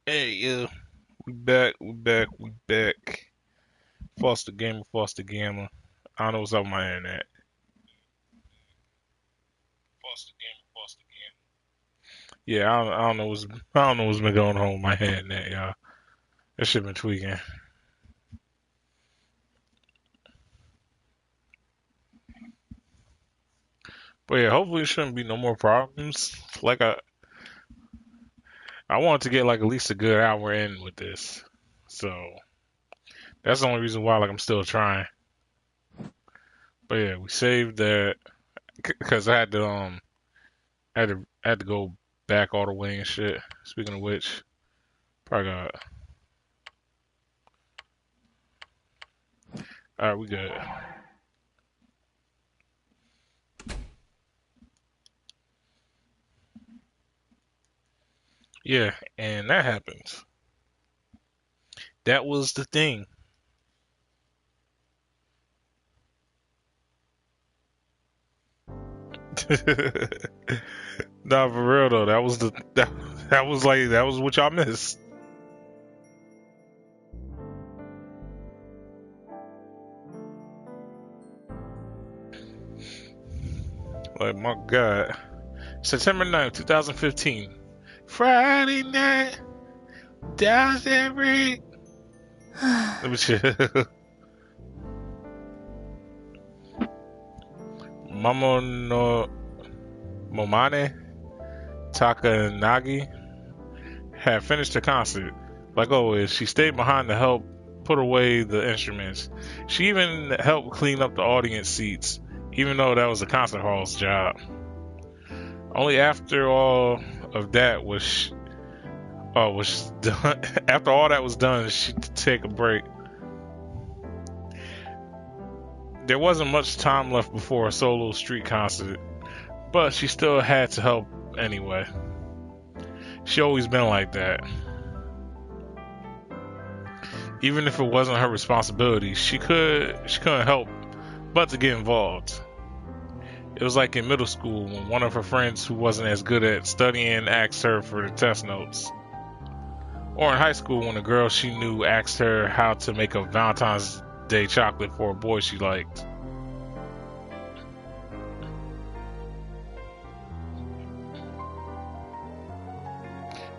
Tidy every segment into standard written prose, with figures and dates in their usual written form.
Hey, yeah, we back. Foster Gamer. I don't know what's up with my internet. Yeah, I don't know what's been going on with my internet, y'all. That shit been tweaking. But yeah, hopefully it shouldn't be no more problems. I want to get like at least a good hour in with this, so that's the only reason why I'm still trying. But yeah, we saved that because I had to go back all the way and shit. Speaking of which, probably got. All right, we good. Yeah, and that happens. That was the thing. Nah, for real though, that was what y'all missed. Like my God, September 9th, 2015, Friday night, does every. Let me chill. Mama no Momane Takanagi had finished the concert. Like always, she stayed behind to help put away the instruments. She even helped clean up the audience seats, even though that was the concert hall's job. Only after all of that was done. After all that was done, she could take a break. There wasn't much time left before a solo street concert, but she still had to help anyway. She always been like that. Even if it wasn't her responsibility, she couldn't help but to get involved. It was like in middle school when one of her friends who wasn't as good at studying asked her for the test notes. Or in high school when a girl she knew asked her how to make a Valentine's Day chocolate for a boy she liked.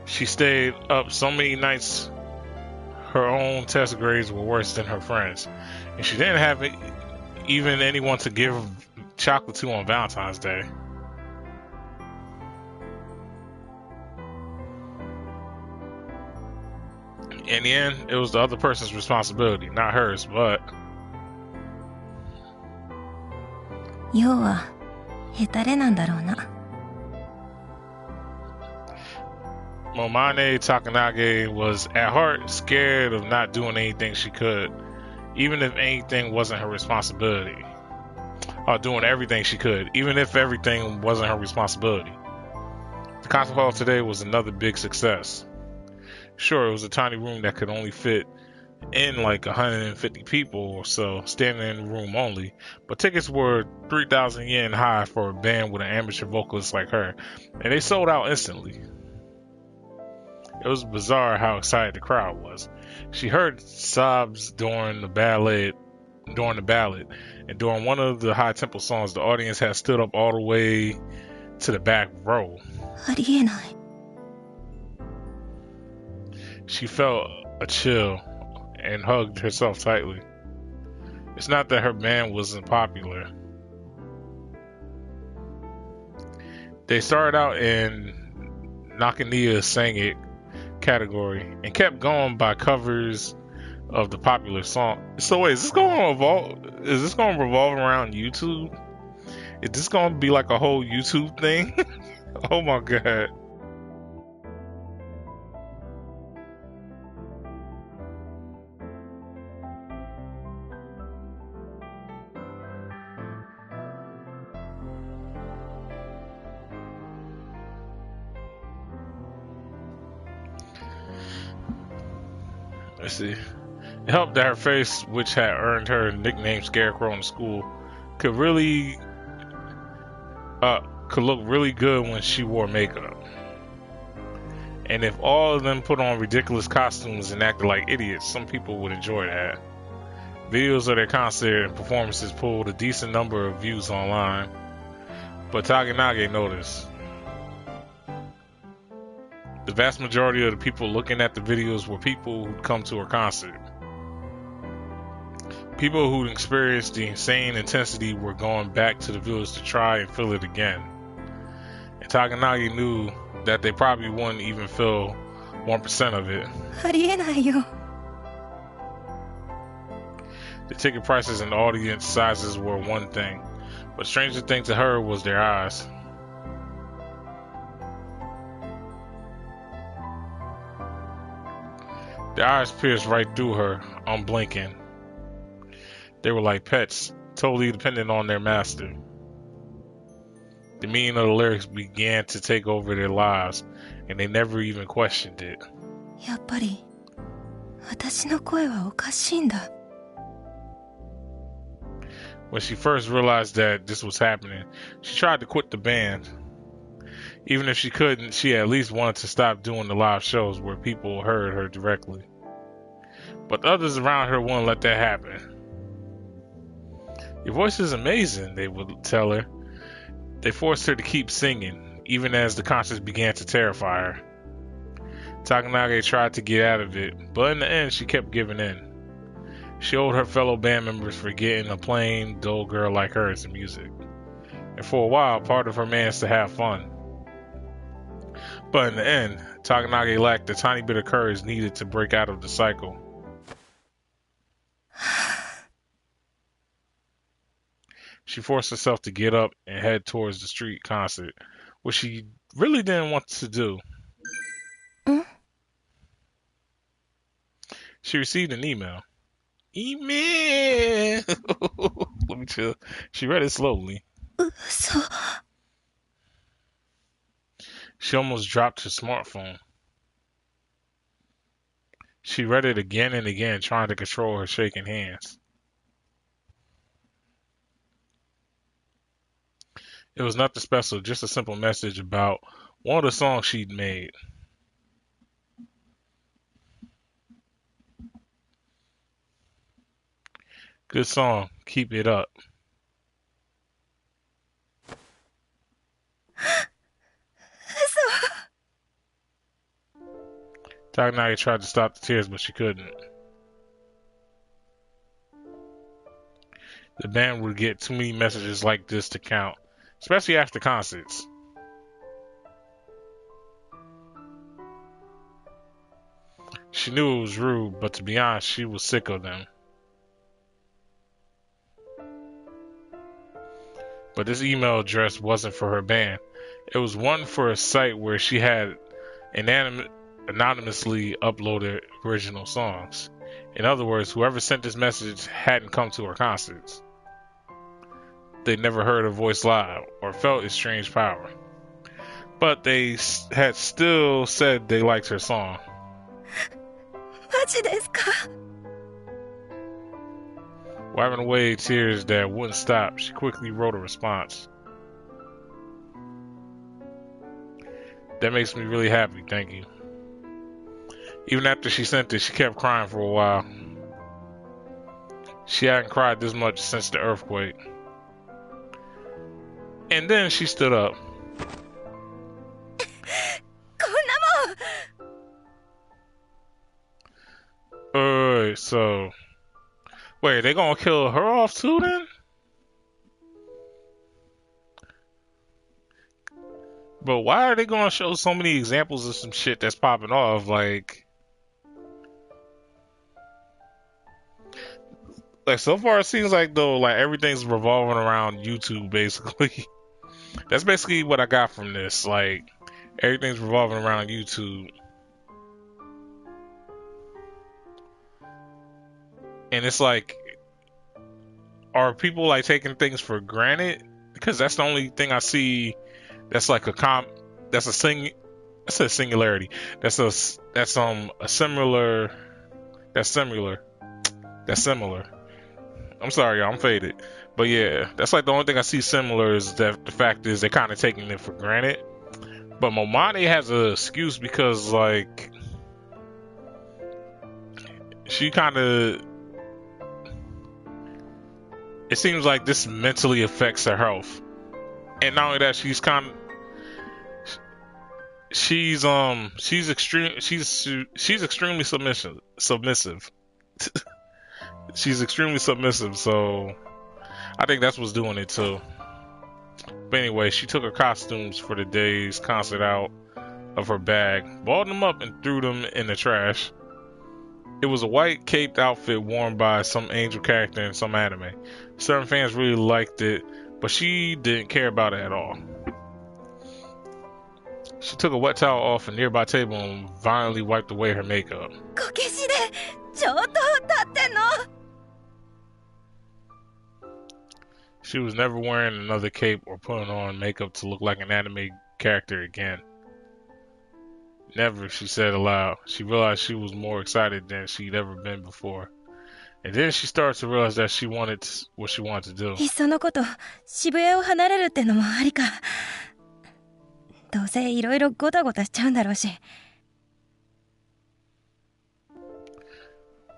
She stayed up so many nights her own test grades were worse than her friends, and she didn't have even anyone to give chocolate to on Valentine's Day. In the end, it was the other person's responsibility, not hers, but 要はヘタレなんだろうな。 Momane Takanage was at heart scared of not doing anything she could, even if anything wasn't her responsibility. Or doing everything she could, even if everything wasn't her responsibility. The concert hall today was another big success. Sure, it was a tiny room that could only fit in like 150 people or so, standing in the room only, but tickets were 3,000 yen high for a band with an amateur vocalist like her, and they sold out instantly. It was bizarre how excited the crowd was. She heard sobs during the ballad, and during one of the high tempo songs, the audience had stood up all the way to the back row. ありえない。 She felt a chill and hugged herself tightly. It's not that her band wasn't popular. They started out in Nakaniya Sang It category and kept going by covers of the popular song. So wait, is this going to revolve around YouTube? Is this going to be like a whole YouTube thing? Oh my God. Let's see. It helped that her face, which had earned her the nickname Scarecrow in school, could really could look really good when she wore makeup. And if all of them put on ridiculous costumes and acted like idiots, some people would enjoy that. Videos of their concert and performances pulled a decent number of views online, but Takanage noticed. The vast majority of the people looking at the videos were people who'd come to her concert. People who'd experienced the insane intensity were going back to the village to try and feel it again. And Takanagi knew that they probably wouldn't even feel 1% of it. ありえないよ。 The ticket prices and audience sizes were one thing, but stranger thing to her was their eyes. Their eyes pierced right through her, unblinking. They were like pets, totally dependent on their master. The meaning of the lyrics began to take over their lives, and they never even questioned it. やっぱり私の声はおかしいんだ。 When she first realized that this was happening, she tried to quit the band. Even if she couldn't, she at least wanted to stop doing the live shows where people heard her directly. But others around her wouldn't let that happen. Your voice is amazing, they would tell her. They forced her to keep singing, even as the concerts began to terrify her. Takanage tried to get out of it, but in the end she kept giving in. She owed her fellow band members for getting a plain, dull girl like her into music. And for a while, part of her managed to have fun. But in the end, Takanage lacked the tiny bit of courage needed to break out of the cycle. She forced herself to get up and head towards the street concert, which she really didn't want to do. She received an email. Email! Let me chill. She read it slowly. 嘘。 She almost dropped her smartphone. She read it again and again, trying to control her shaking hands. It was nothing special, just a simple message about one of the songs she'd made. Good song. Keep it up. Takanagi tried to stop the tears, but she couldn't. The band would get too many messages like this to count, especially after concerts. She knew it was rude, but to be honest, she was sick of them. But this email address wasn't for her band. It was one for a site where she had anonymously uploaded original songs. In other words, whoever sent this message hadn't come to her concerts. They never heard her voice live or felt its strange power. But they had still said they liked her song. マジですか? Wiping away tears that wouldn't stop, she quickly wrote a response. That makes me really happy, thank you. Even after she sent it, she kept crying for a while. She hadn't cried this much since the earthquake. And then she stood up. こんなもん! Alright, so... Wait, they gonna kill her off too then? But why are they gonna show so many examples of some shit that's popping off? Like so far it seems like though, like everything's revolving around YouTube basically. That's basically what I got from this. Like everything's revolving around YouTube. And it's like, are people like taking things for granted? Because that's the only thing I see that's like that's a singularity. That's similar. I'm sorry, y'all, I'm faded. But yeah, that's like the only thing I see similar is that the fact is they're kind of taking it for granted. But Momani has an excuse because, like, she kind of. It seems like this mentally affects her health, and not only that, she's extremely submissive. She's extremely submissive, so I think that's what's doing it too. But anyway, she took her costumes for the day's concert out of her bag, balled them up, and threw them in the trash. It was a white caped outfit worn by some angel character in some anime. Certain fans really liked it, but she didn't care about it at all. She took a wet towel off a nearby table and violently wiped away her makeup. She was never wearing another cape or putting on makeup to look like an anime character again. Never, she said aloud. She realized she was more excited than she'd ever been before. And then she started to realize that she wanted what she wanted to do. いっそのこと渋谷を離れるってのもありか。どうせいろいろゴタゴタしちゃうんだろうし。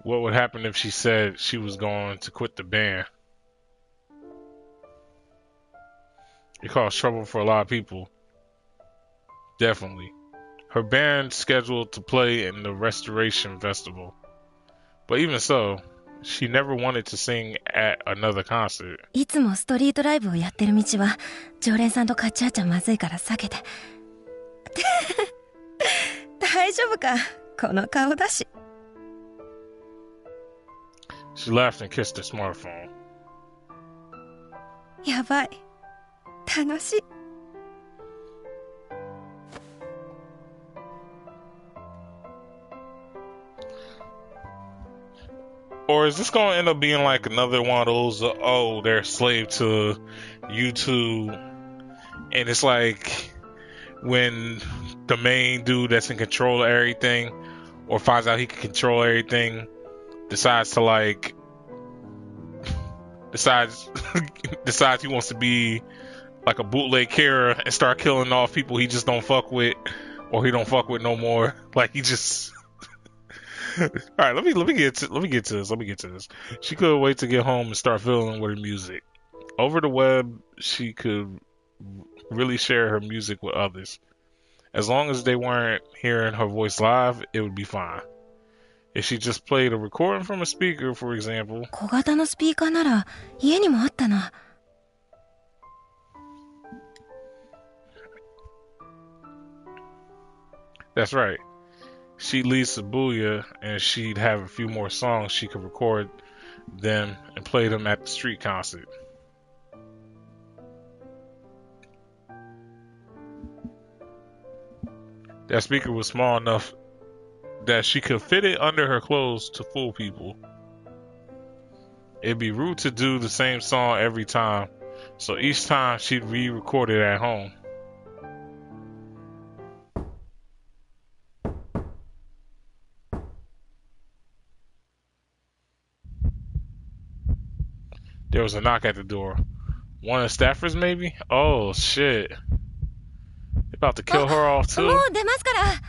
What would happen if she said she was going to quit the band? It caused trouble for a lot of people. Definitely. Her band scheduled to play in the Restoration Festival. But even so, she never wanted to sing at another concert. いつもストリートライブをやってる道は常連さんと勝ち合っちゃまずいから避けて。大丈夫か、この顔だし。She laughed and kissed her smartphone. やばい。楽しい。Or is this going to end up being like another one of those, they're a slave to YouTube, and it's like when the main dude that's in control of everything, or finds out he can control everything, decides he wants to be like a bootleg killer and start killing off people he just don't fuck with, or he don't fuck with no more. Like he just. All right, let me get to this. She couldn't wait to get home and start fiddling with her music. Over the web, she could really share her music with others. As long as they weren't hearing her voice live, it would be fine. If she just played a recording from a speaker, for example. 小型のスピーカーなら家にもあったな。That's right. She'd leave Shibuya and she'd have a few more songs she could record them and play them at the street concert. That speaker was small enough that she could fit it under her clothes to fool people. It'd be rude to do the same song every time, so each time she'd re-record it at home. There was a knock at the door. One of the staffers, maybe? Oh, shit. They're about to kill her off, too. もう出ますから。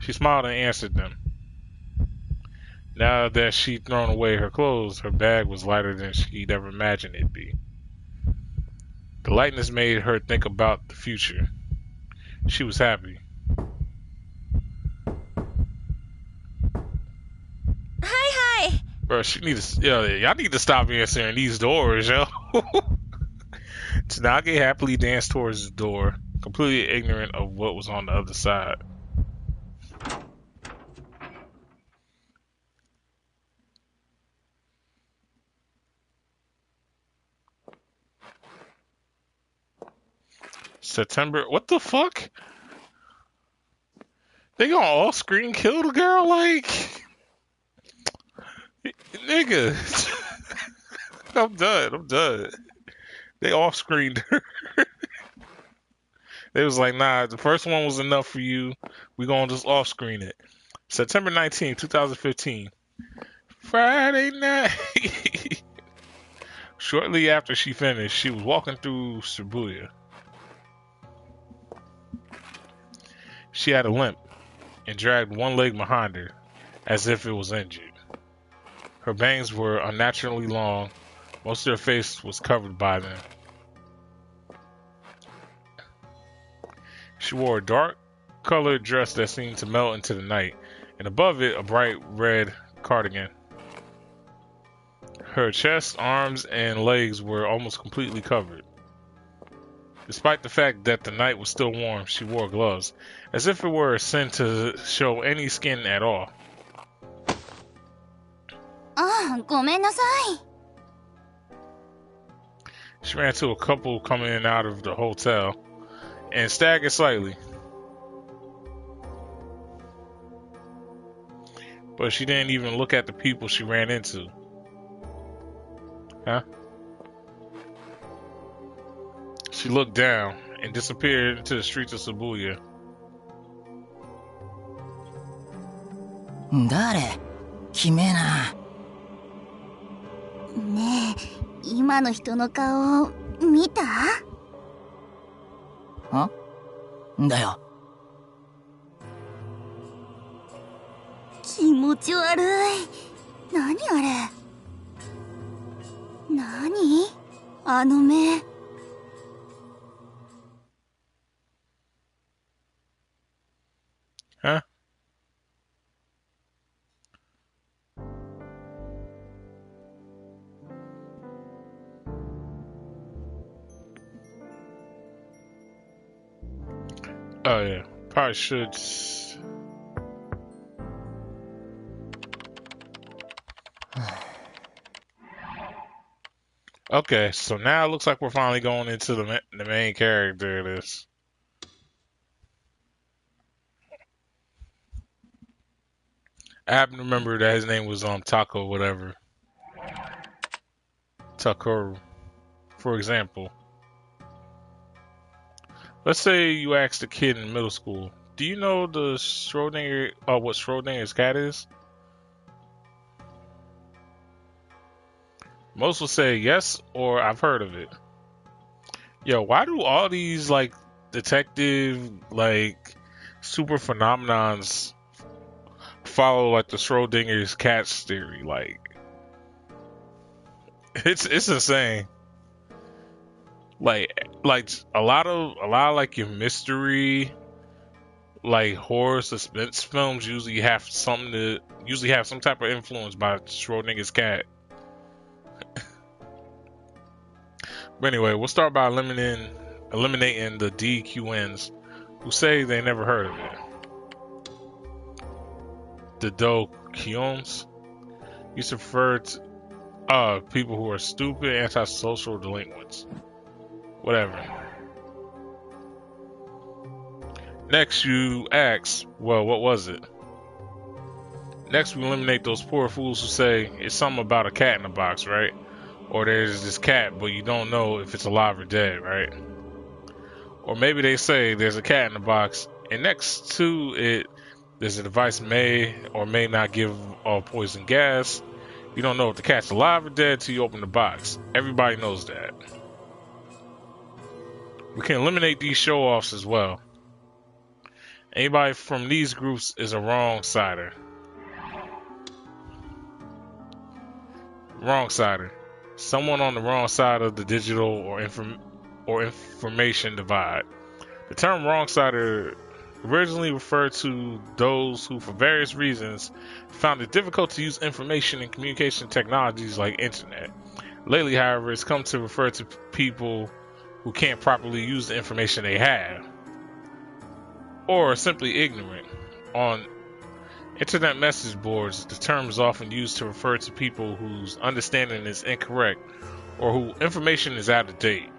She smiled and answered them. Now that she'd thrown away her clothes, her bag was lighter than she'd ever imagined it'd be. The lightness made her think about the future. She was happy. Hi. Bro, y'all need to stop answering these doors, yo. Tsunade happily danced towards the door, completely ignorant of what was on the other side. September, what the fuck? They gonna all screen kill the girl? Like, nigga. I'm done. They off screened her. They was like, nah, the first one was enough for you. We gonna just off screen it. September 19th, 2015. Friday night. Shortly after she finished, she was walking through Shibuya. She had a limp and dragged one leg behind her, as if it was injured. Her bangs were unnaturally long. Most of her face was covered by them. She wore a dark-colored dress that seemed to melt into the night, and above it, a bright red cardigan. Her chest, arms, and legs were almost completely covered. Despite the fact that the night was still warm, she wore gloves, as if it were a sin to show any skin at all. ああ、ごめんなさい。 She ran to a couple coming in and out of the hotel and staggered slightly. But she didn't even look at the people she ran into. Huh? She looked down and disappeared into the streets of Shibuya. 誰？姫な。ねえ、今の人の顔見た？あ？だよ。気持ち悪い。何あれ？何？あの目。Huh? Oh yeah, probably should. Okay, so now it looks like we're finally going into the main character of this. I happen to remember that his name was Taco whatever. Takoru, for example. Let's say you asked a kid in middle school, do you know the Schrodinger, what Schrodinger's cat is? Most will say yes, or I've heard of it. Yo, why do all these, like, detective, like, super phenomenons follow, like, the Schrodinger's cat's theory? Like, it's insane. Like a lot of like your mystery, like horror suspense films usually have some type of influence by Schrodinger's cat. But anyway, we'll start by eliminating the DQNs who say they never heard of it. The Do-kyons used to refer to people who are stupid, antisocial delinquents. Whatever. Next, you ask, well, what was it? Next, we eliminate those poor fools who say it's something about a cat in a box, right? Or there's this cat, but you don't know if it's alive or dead, right? Or maybe they say there's a cat in the box, and next to it, there's a device may or may not give off poison gas. You don't know if the cat's alive or dead till you open the box. Everybody knows that. We can eliminate these show-offs as well. Anybody from these groups is a wrong-sider. Wrong-sider. Someone on the wrong side of the digital or information divide. The term wrong-sider originally referred to those who, for various reasons, found it difficult to use information and communication technologies like internet. Lately, however, it's come to refer to people who can't properly use the information they have, or are simply ignorant. On internet message boards, the term is often used to refer to people whose understanding is incorrect or who information is out of date.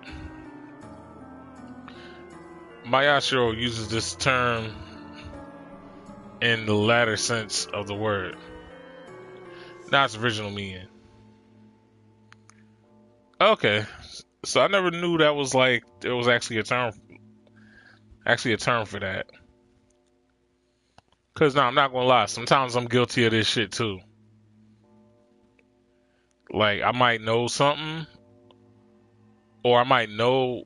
Mayashiro uses this term in the latter sense of the word, not its original meaning. Okay, so I never knew that was like there was actually a term for that. Cause now I'm not gonna lie, sometimes I'm guilty of this shit too. Like I might know something, or I might know.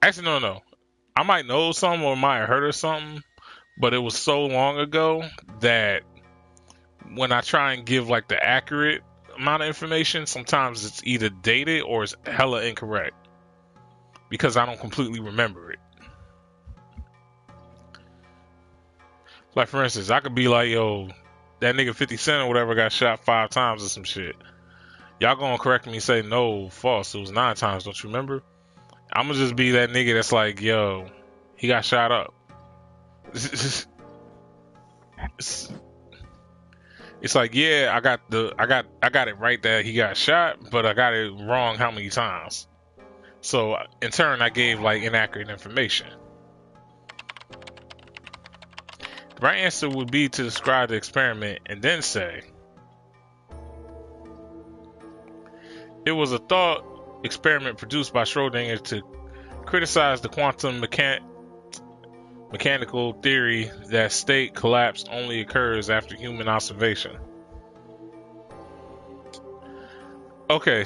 Actually, no. I might know something or might have heard of something, but it was so long ago that when I try and give like the accurate amount of information, sometimes it's either dated or it's hella incorrect because I don't completely remember it. Like, for instance, I could be like, yo, that nigga 50 Cent or whatever got shot 5 times or some shit. Y'all gonna correct me and say, no, false, it was 9 times, don't you remember? I'm gonna just be that nigga that's like, yo, he got shot up. It's like, yeah, I got it right that he got shot, but I got it wrong how many times. So in turn, I gave like inaccurate information. The right answer would be to describe the experiment and then say, it was a thought experiment produced by Schrodinger to criticize the quantum mechanical theory that state collapse only occurs after human observation. Okay.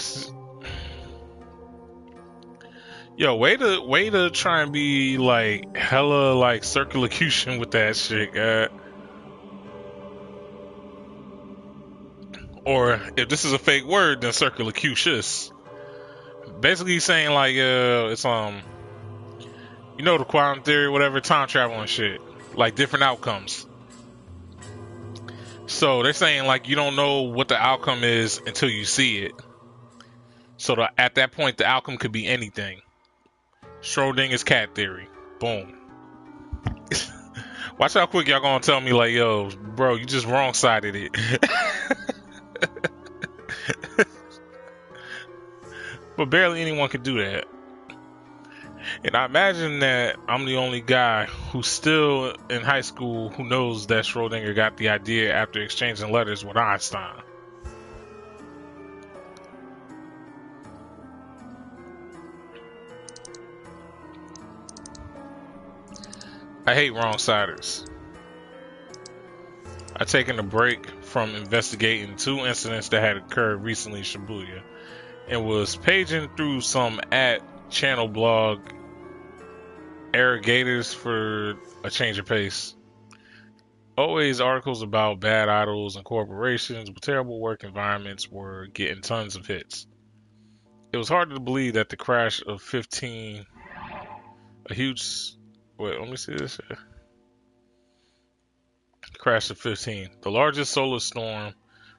Yo, way to try and be like hella like circumlocution with that shit, or if this is a fake word, then circumlocutious. Basically saying like it's you know, the quantum theory, whatever, time travel and shit, like different outcomes. So they're saying like you don't know what the outcome is until you see it. So at that point, the outcome could be anything. Schrodinger's cat theory. Boom. Watch how quick y'all gonna tell me like, yo, bro, you just wrong-sided it. But barely anyone can do that. And I imagine that I'm the only guy who's still in high school who knows that Schrodinger got the idea after exchanging letters with Einstein. I hate wrong-siders. I've taken a break from investigating 2 incidents that had occurred recently in Shibuya and was paging through some channel blog irrigators for a change of pace. Always articles about bad idols and corporations with terrible work environments were getting tons of hits. It was hard to believe that the crash of 15, a huge... Wait, let me see this here. Crash of 15. The largest solar storm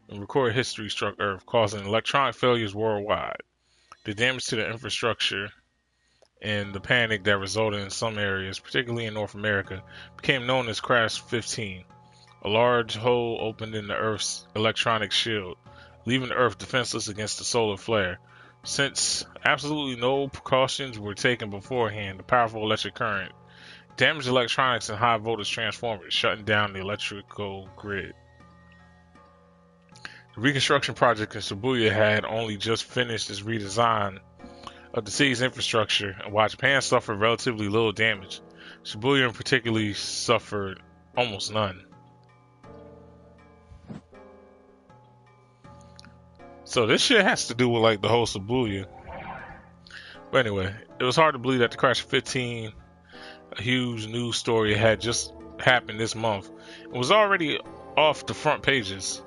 in recorded history struck Earth, causing electronic failures worldwide. The damage to the infrastructure and the panic that resulted in some areas, particularly in North America, became known as Crash 15. A large hole opened in the Earth's electronic shield, leaving the Earth defenseless against the solar flare. Since absolutely no precautions were taken beforehand, the powerful electric current damaged electronics and high voltage transformers, shutting down the electrical grid. The reconstruction project in Shibuya had only just finished its redesign of the city's infrastructure, and while Japan suffered relatively little damage, Shibuya in particular suffered almost none. So this shit has to do with like the whole Shibuya. But anyway, it was hard to believe that the crash of 15, a huge news story, had just happened this month. It was already off the front pages.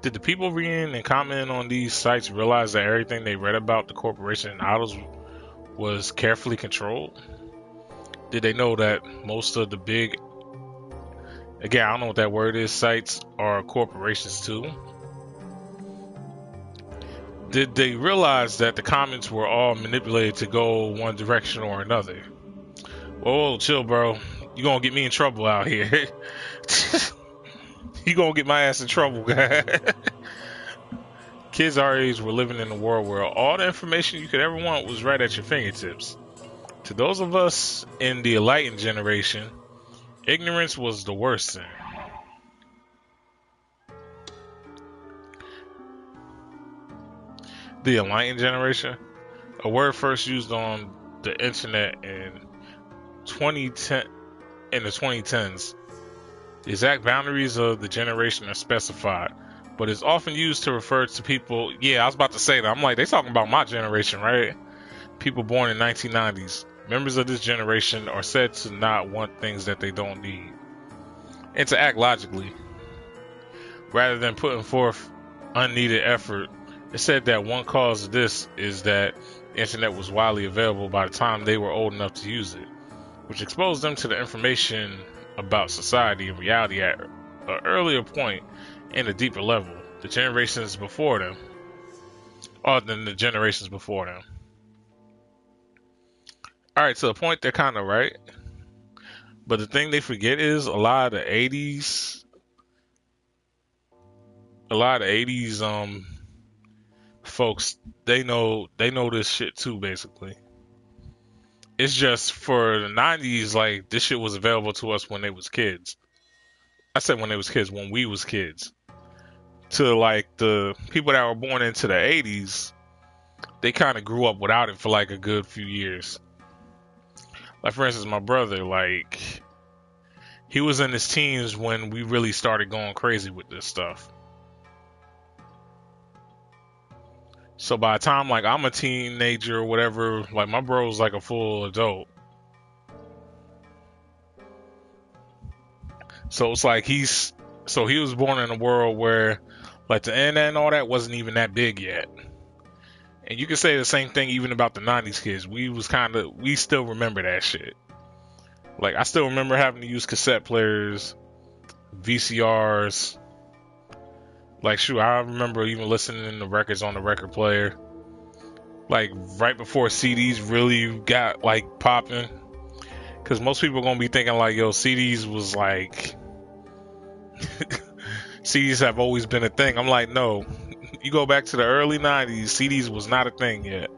Did the people reading and commenting on these sites realize that everything they read about the corporation and idols was carefully controlled? Did they know that most of the big, again, I don't know what that word is, sites are corporations too? Did they realize that the comments were all manipulated to go one direction or another? Whoa, chill, bro. You gonna get me in trouble out here. You gonna get my ass in trouble, guy. Kids our age were living in a world where all the information you could ever want was right at your fingertips. To those of us in the enlightened generation, ignorance was the worst thing. The enlightened generation, a word first used on the internet in the 2010s. The exact boundaries of the generation are specified, but it's often used to refer to people. Yeah, I was about to say that. I'm like, they talking about my generation, right? People born in 1990s. Members of this generation are said to not want things that they don't need, and to act logically. Rather than putting forth unneeded effort, it's said that one cause of this is that the internet was widely available by the time they were old enough to use it, which exposed them to the information about society and reality at an earlier point and a deeper level. The generations before them, or than the generations before them. Alright, to the point they're kind of right. But the thing they forget is a lot of the 80s folks, they know this shit too, basically. It's just for the 90s, like, this shit was available to us when they was kids. I said when they was kids, when we was kids. To like the people that were born into the 80s, they kind of grew up without it for like a good few years. Like, for instance, my brother, like, he was in his teens when we really started going crazy with this stuff. So by the time, like, I'm a teenager or whatever, like, my bro's like a full adult. So it's like he was born in a world where, like, the internet and all that wasn't even that big yet. And you can say the same thing even about the 90s kids. We still remember that shit. Like, I still remember having to use cassette players, VCRs. Like, shoot, I remember even listening to records on the record player. Like, right before CDs really got, like, popping. Because most people are going to be thinking, like, yo, CDs was, like... CDs have always been a thing. I'm like, no. You go back to the early 90s, CDs was not a thing yet.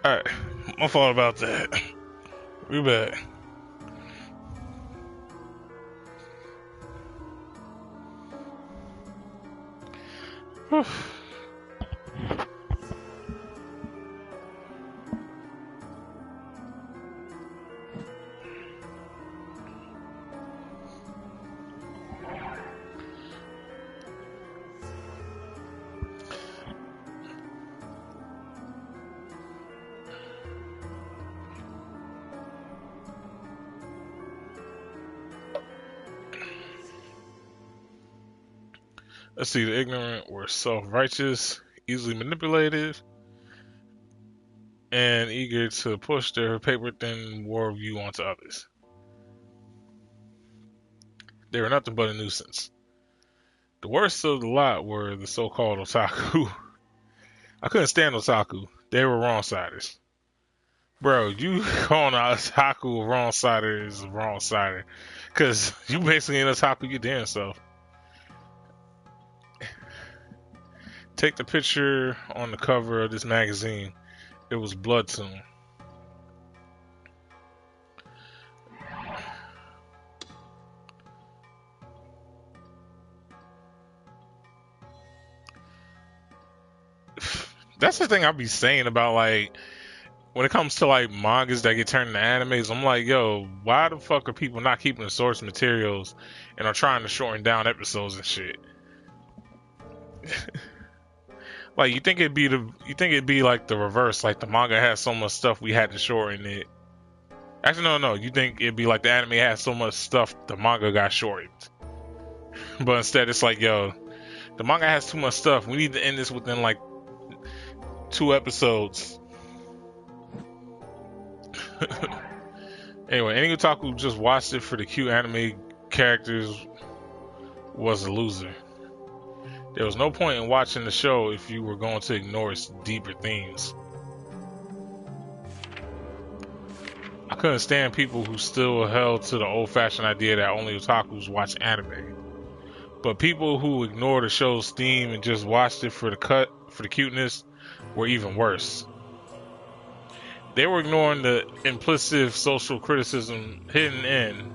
Alright, my fault about that. We back. Whew. Let's see, the ignorant were self-righteous, easily manipulated, and eager to push their paper-thin worldview onto others. They were nothing but a nuisance. The worst of the lot were the so-called otaku. I couldn't stand otaku. They were wrong-siders. Bro, you calling an otaku a wrong-sider is a wrong-sider. Because you basically an otaku your damn self. Take the picture on the cover of this magazine. It was Bloodtoon. That's the thing I be saying about, like, when it comes to, like, mangas that get turned into animes, I'm like, yo, why the fuck are people not keeping the source materials and are trying to shorten down episodes and shit? Like, you think it'd be like the reverse, like the manga has so much stuff we had to shorten it. Actually, no, you think it'd be like the anime has so much stuff the manga got shortened. But instead it's like, yo, the manga has too much stuff. We need to end this within like 2 episodes. Anyway, any otaku who just watched it for the cute anime characters was a loser. There was no point in watching the show if you were going to ignore its deeper themes. I couldn't stand people who still held to the old-fashioned idea that only otakus watch anime. But people who ignored the show's theme and just watched it for the cuteness were even worse. They were ignoring the implicit social criticism hidden in.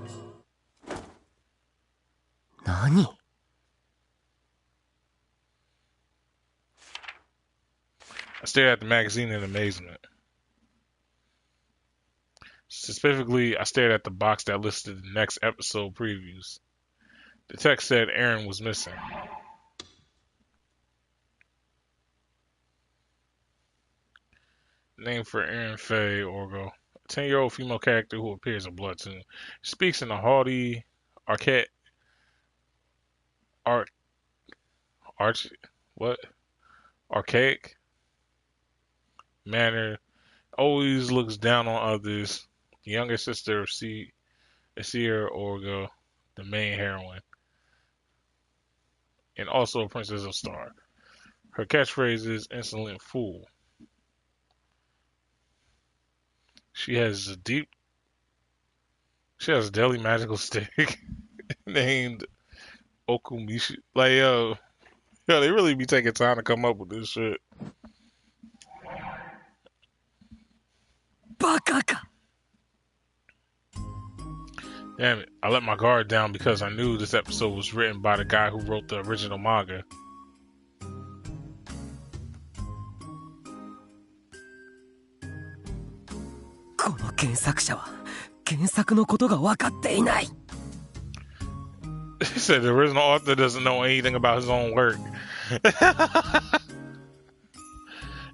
Nani? I stared at the magazine in amazement. Specifically, I stared at the box that listed the next episode previews. The text said Aaron was missing. Name for Aaron Faye Orgo, a 10-year-old female character who appears in Bloodtoon. She speaks in a haughty, archaic manner, always looks down on others. The younger sister of Sierra Orgo, the main heroine, and also a princess of Star. Her catchphrase is "insolent fool." She has a deadly magical stick named Okumishi. Like, yo, they really be taking time to come up with this shit. Bakaka! Damn it, I let my guard down because I knew this episode was written by the guy who wrote the original manga. この原作者は原作のことが分かっていない。 He said the original author doesn't know anything about his own work.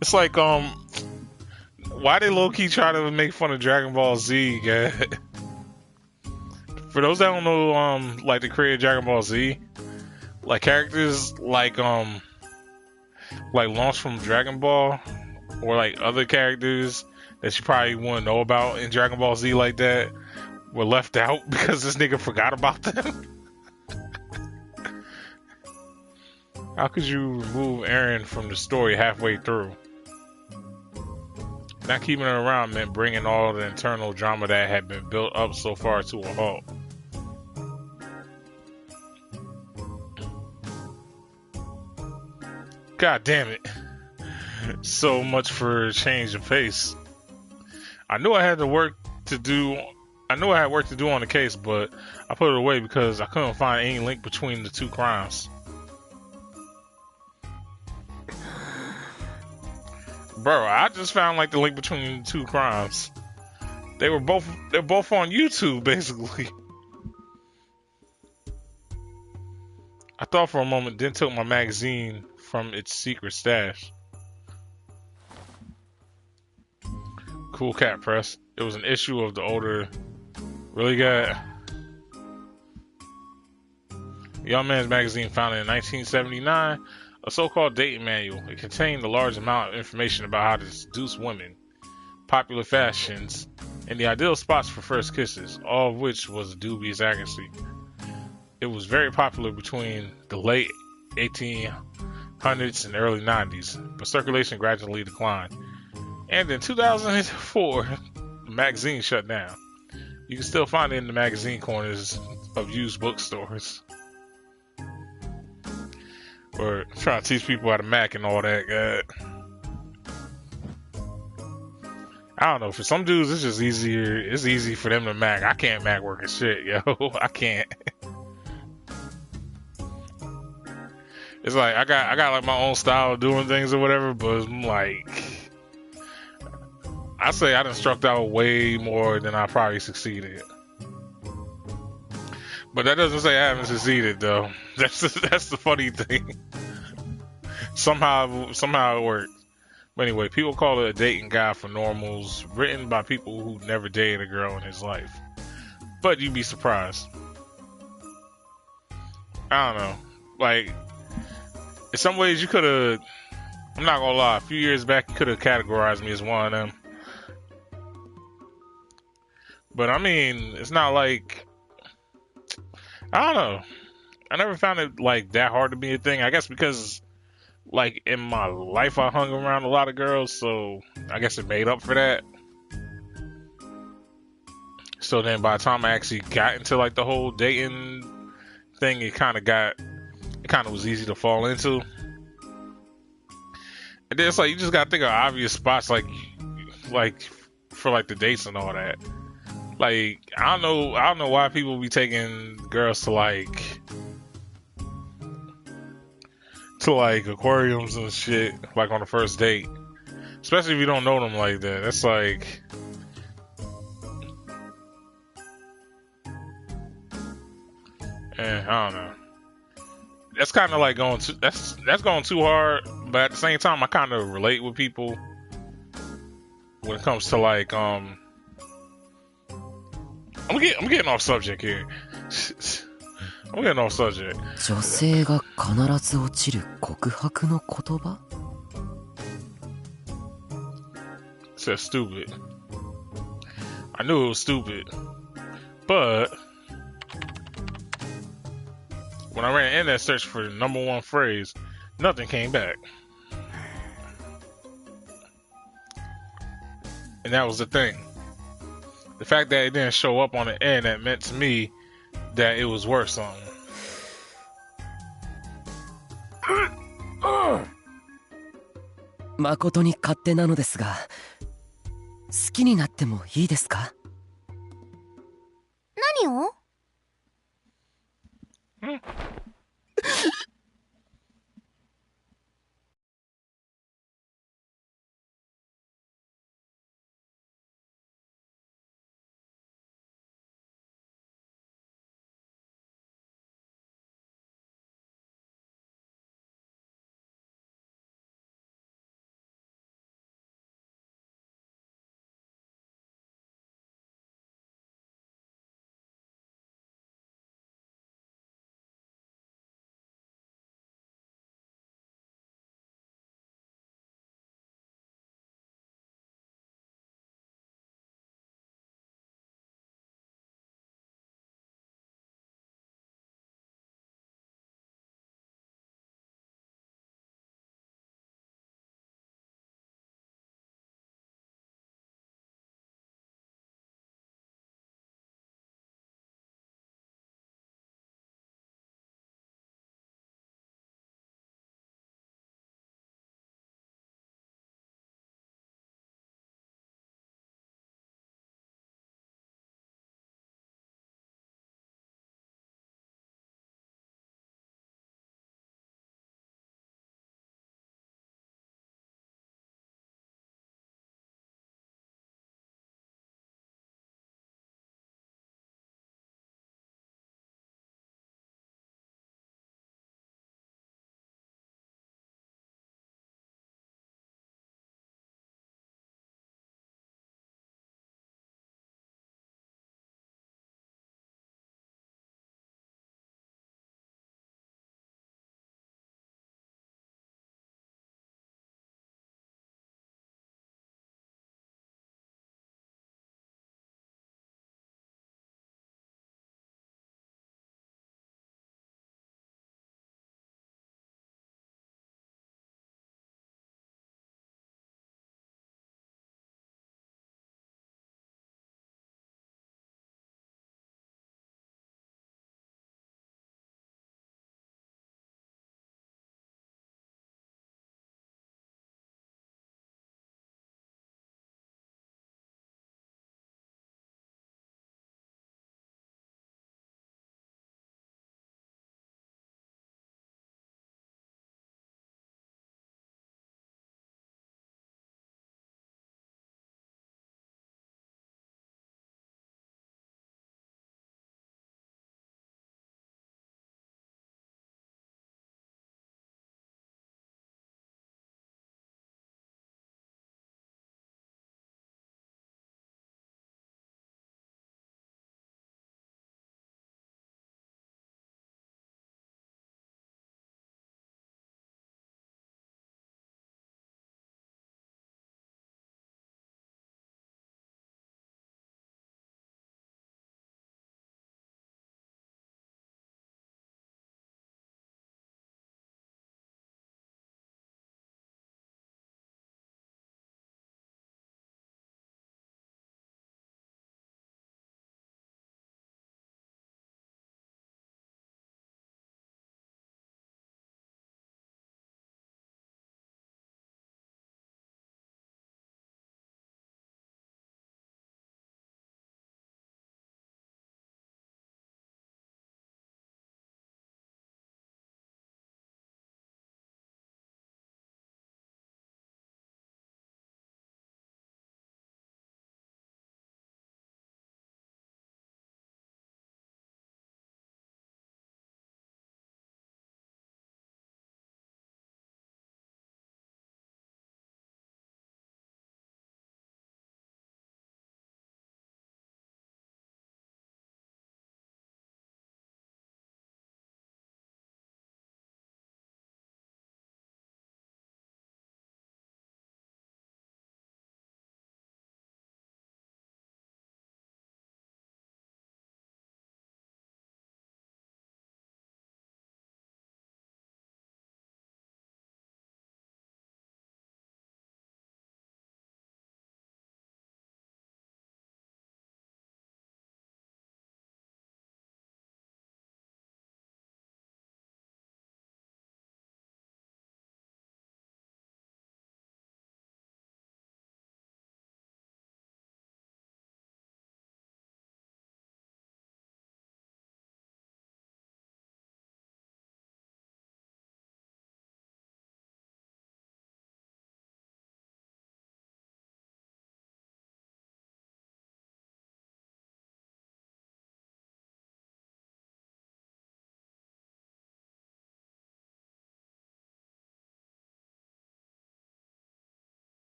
It's like, why they low-key try to make fun of Dragon Ball Z, guy? For those that don't know, like the creator of Dragon Ball Z, like characters like launched from Dragon Ball, or like other characters that you probably wouldn't know about in Dragon Ball Z like that, were left out because this nigga forgot about them. How could you remove Eren from the story halfway through? Not keeping her around meant bringing all the internal drama that had been built up so far to a halt. God damn it. So much for a change of pace. I knew I had work to do. I knew I had work to do on the case, but I put it away because I couldn't find any link between the two crimes. Bro, I just found like the link between the two crimes. They're both on YouTube, basically. I thought for a moment, then took my magazine from its secret stash. Cool Cat Press. It was an issue of the older, really good Young Man's Magazine, founded in 1979, a so-called dating manual. It contained a large amount of information about how to seduce women, popular fashions, and the ideal spots for first kisses, all of which was dubious accuracy. It was very popular between the late 1800s and early 90s, but circulation gradually declined. And in 2004, the magazine shut down. You can still find it in the magazine corners of used bookstores. Or trying to teach people how to Mac and all that. I don't know. For some dudes, it's just easier. It's easy for them to Mac. I can't Mac work and shit, yo. I can't. It's like I got like my own style of doing things or whatever, but I'm like, I say I done struck out way more than I probably succeeded. But that doesn't say I haven't succeeded though. That's the funny thing. Somehow it worked. But anyway, people call it a dating guide for normals, written by people who never dated a girl in his life. But you'd be surprised. I don't know. Like, in some ways you could have, I'm not gonna lie, a few years back you could have categorized me as one of them. But I mean, it's not like, I don't know. I never found it like that hard to be a thing. I guess because like in my life I hung around a lot of girls, so I guess it made up for that. So then by the time I actually got into like the whole dating thing, it kind of was easy to fall into. And then it's like you just gotta think of obvious spots like for like the dates and all that. Like I don't know why people be taking girls to like aquariums and shit like on the first date, especially if you don't know them like that. That's like, I don't know. That's kind of like that's going too hard. But at the same time, I kind of relate with people when it comes to like I'm getting off subject here. I'm getting off subject. 女性が必ず落ちる告白の言葉? Said stupid. I knew it was stupid, but when I ran the internet search for the #1 phrase, nothing came back. And that was the thing. The fact that it didn't show up on the internet meant to me that it was worth something. 誠に勝手なのですが、好きになってもいいですか? 何を?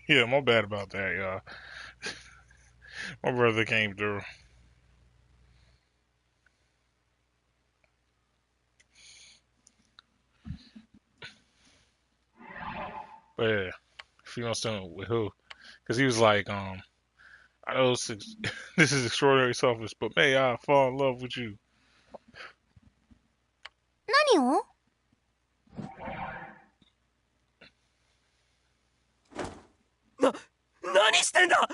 Yeah, my bad about that, y'all. My brother came through. But yeah, female student with who? Because he was like, I know this is extraordinary selfish, but may I fall in love with you? 何を？何してんだ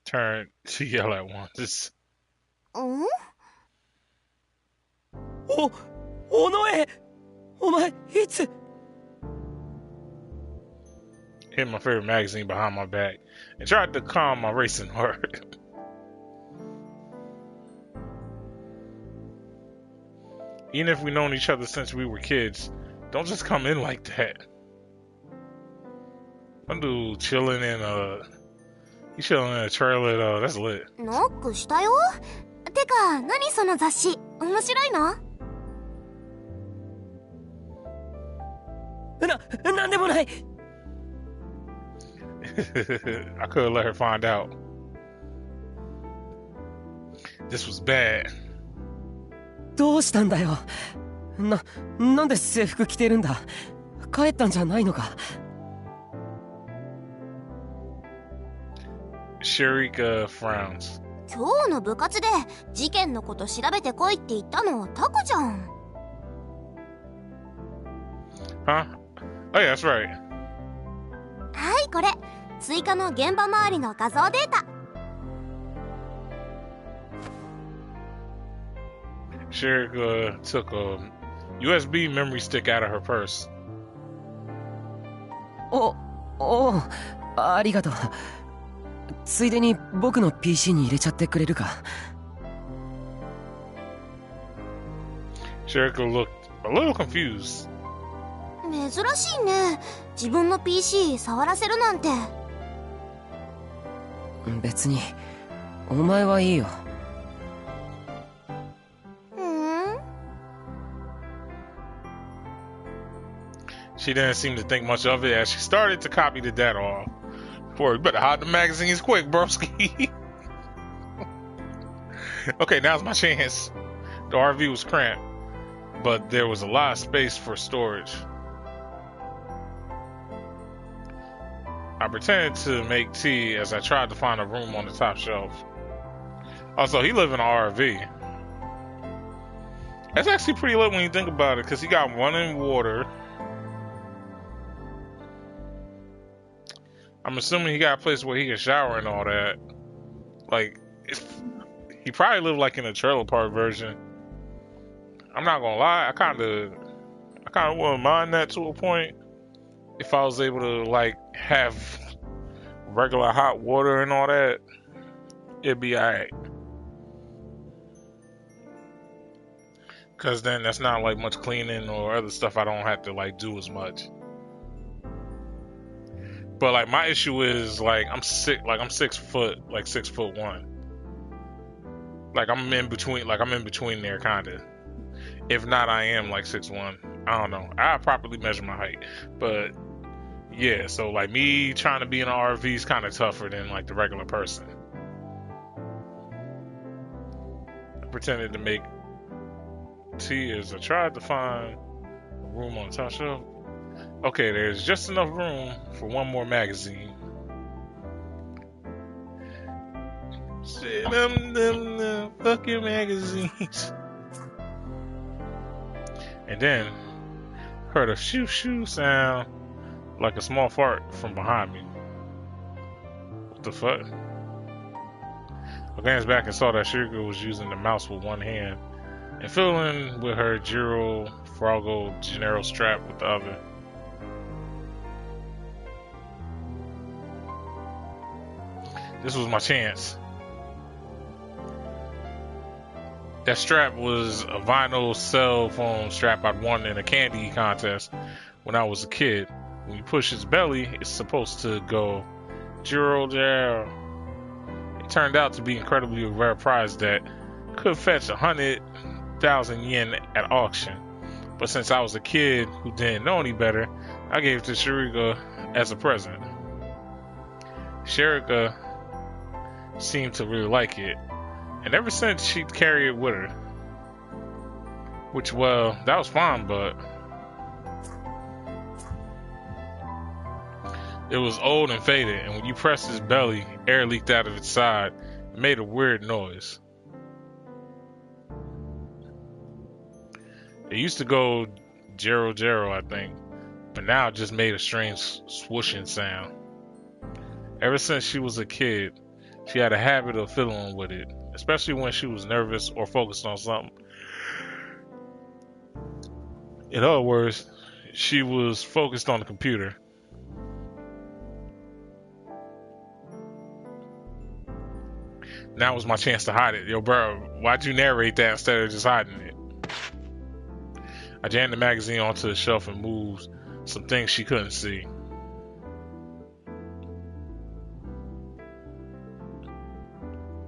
Turn to yell at once. うん？尾上お前いつ Hit my favorite magazine behind my back and tried to calm my racing heart. Even if we've known each other since we were kids, don't just come in like that. Some dude chilling in he's chilling in a trailer. That's lit. ノックしたよ。てか、何その雑誌。面白いの？なんでもない I couldn't let her find out. This was bad. どうしたんだよなんで制服着てるんだ帰ったんじゃないのか Sharika frowns. 今日の部活で事件のこと調べてこいって言ったのタコじゃん。Huh? Oh yeah, that's right. はい、これ追加の現場周りの画像データ。Sharika took a USB memory stick out of her purse. ありがとうついでに僕の PC に入れちゃってくれるか Sharika looked a little confused. 珍しいね。自分の PC 触らせるなんて。別にお前はいいよ She didn't seem to think much of it as she started to copy the data off. Boy, you better hide the magazines quick, broski. Okay, now's my chance. The RV was cramped, but there was a lot of space for storage. I pretended to make tea as I tried to find a room on the top shelf. Also, he lived in an RV. That's actually pretty lit when you think about it, because he got running water. I'm assuming he got a place where he can shower and all that. Like, he probably lived like in a trailer park version. I'm not gonna lie, I kind of wouldn't mind that to a point. If I was able to like have regular hot water and all that, it'd be alright. Cause then that's not like much cleaning or other stuff I don't have to like do as much. But like my issue is like I'm 6 foot, like 6'1". Like I'm in between there kinda. If not, I am like 6'1". I don't know. I properly measure my height. But yeah, so like me trying to be in an RV is kinda tougher than like the regular person. I pretended to make tea as I tried to find a room on the top shelf. Okay, there's just enough room for one more magazine. Shit, them fucking magazines. And then heard a shoo shoo sound like a small fart from behind me. What the fuck? I glanced back and saw that Shirika was using the mouse with one hand and fiddling with her Giro Froggle Gennaro strap with the other. This was my chance. That strap was a vinyl cell phone strap I'd won in a candy contest when I was a kid. When you push its belly, it's supposed to go Giro Giro. It turned out to be incredibly rare prize that could fetch 100,000 yen at auction. But since I was a kid who didn't know any better, I gave it to Sharika as a present. Sharika seemed to really like it, and ever since she'd carry it with her. Which, well, that was fine, but it was old and faded, and when you pressed its belly, air leaked out of its side and made a weird noise. It used to go Jero Jero, I think, but now it just made a strange swooshing sound. Ever since she was a kid, she had a habit of fiddling with it, especially when she was nervous or focused on something. In other words, she was focused on the computer. Now was my chance to hide it. Yo, bro, why'd you narrate that instead of just hiding it? I jammed the magazine onto the shelf and moved some things she couldn't see.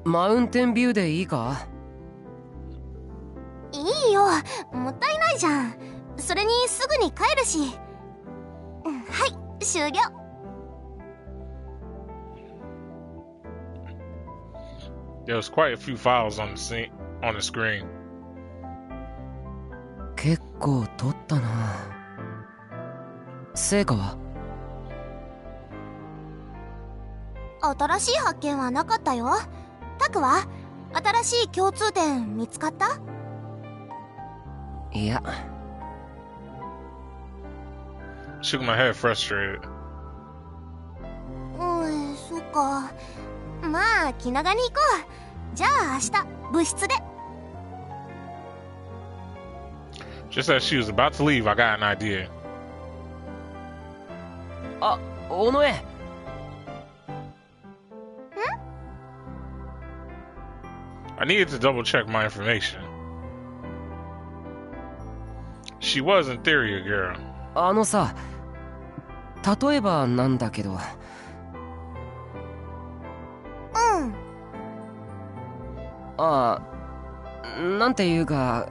Mountain view でいいか? いいよ、もったいないじゃん。それにすぐに帰るし。はい、終了。There was quite a few files on the screen. 結構撮ったな。成果は？新しい発見はなかったよ。タクは？新しい共通点見つかった？いや。Shook my head, frustrated. そっか。まあ気長に行こう。じゃあ明日部室で。Just as she was about to leave, I got an idea. あ、尾上。I needed to double check my information. She was in theory a girl. あのさ、例えばなんだけど。ああ、なんていうか、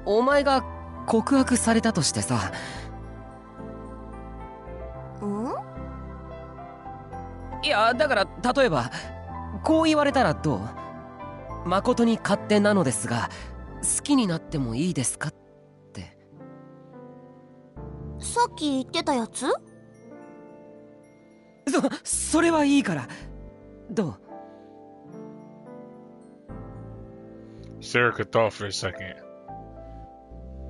お前が告白されたとしてさ。いや、だから例えばこう言われたらどう？誠に勝手なのですが、好きになってもいいですかって。さっき言ってたやつ？それはいいから。どう？Sarah thought for a second.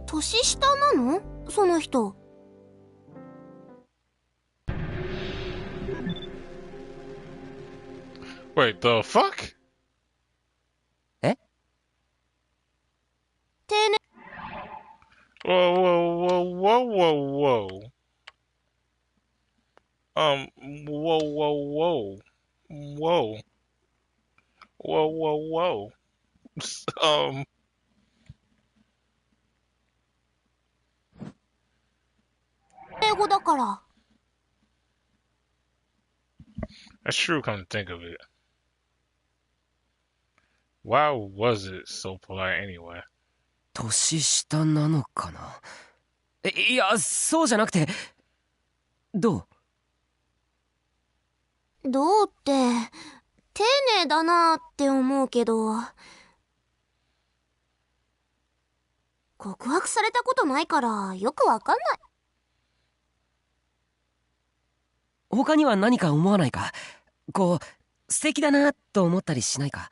年下なの？その人。Wait, the fuck? え？定年。Whoa, whoa, whoa, whoa, whoa, whoa. Whoa, whoa, whoa. Whoa, whoa, whoa. 英語だから。That's true, come to think of it. Why was it so polite anyway? 年下なのかな。いや、そうじゃなくて。どうって、丁寧だなって思うけど。告白されたことないからよくわかんない。他には何か思わないか？こう、素敵だなと思ったりしないか？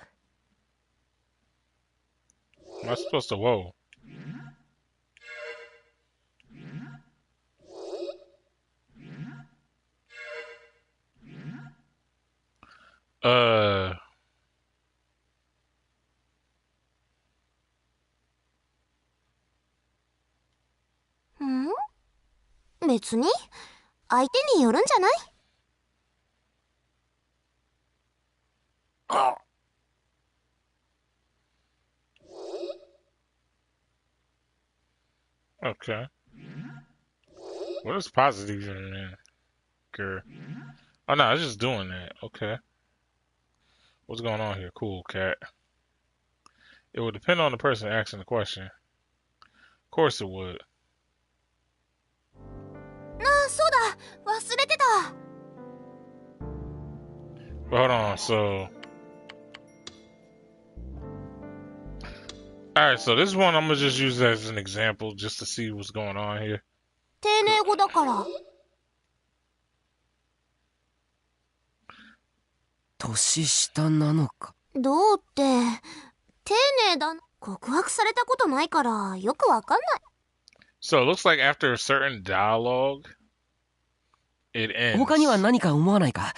Am I supposed to whoa?別に相手によるんじゃない？Okay. What is positive in there? Girl. Oh no, it's just doing that. Okay. What's going on here? Cool, cat. It would depend on the person asking the question. Of course it would. そうだ、忘れてた。 But hold on, so... Alright, so this one I'm gonna just use as an example just to see what's going on here. 丁寧語だから。年下なのか。どうって、丁寧だな。告白されたことないからよくわかんない。 So it looks like after a certain dialogue, it ends. 他には何か思わないか。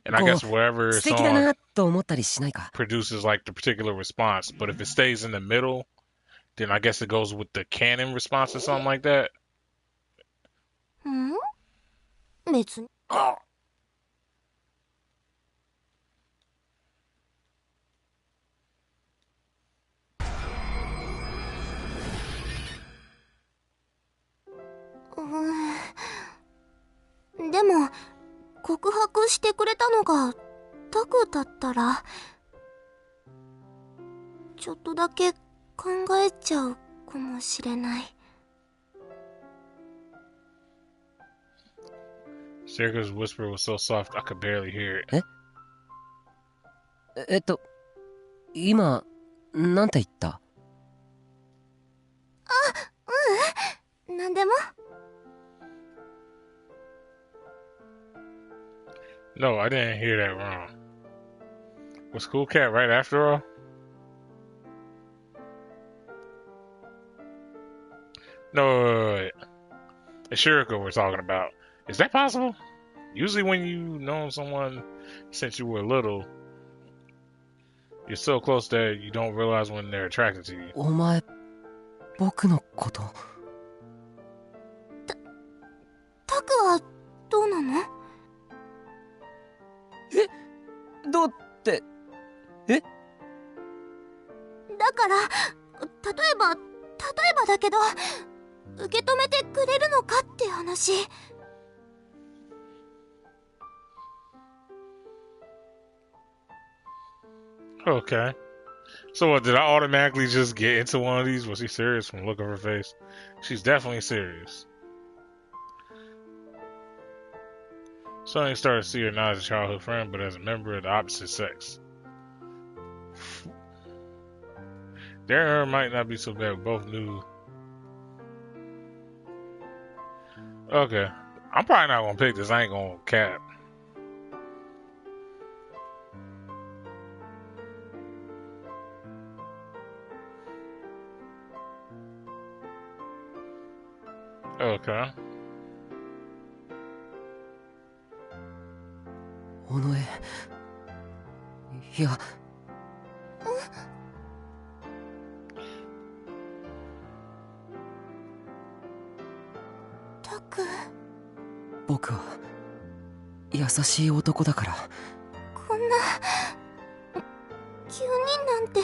And I guess wherever 素 it's 敵だな on と思ったりしないか。 produces like the particular response. But if it stays in the middle, then I guess it goes with the canon response or something like that. 別に。でも告白してくれたのがタクだったらちょっとだけ考えちゃうかもしれない。 Serga's whisper was so soft I could barely hear it. 今なんて言った？なんでも。 No, I didn't hear that wrong. Was Cool Cat right after all? No, wait. It's Shiriko we're talking about. Is that possible? Usually when you know someone since you were little, you're so close that you don't realize when they're attracted to you. お前、僕のこと。タクはどうなの？どうって、え？だから、例えばだけど、受け止めてくれるのかって話。 Okay. So what, did I automatically just get into one of these? Was she serious from the look of her face? She's definitely serious. Sonny started to see her not as a childhood friend, but as a member of the opposite sex. Darren might not be so bad. We both knew. Okay. I'm probably not gonna pick this. I ain't gonna cap. Okay. 尾上。いや。タク。僕は優しい男だから。こんな急になんて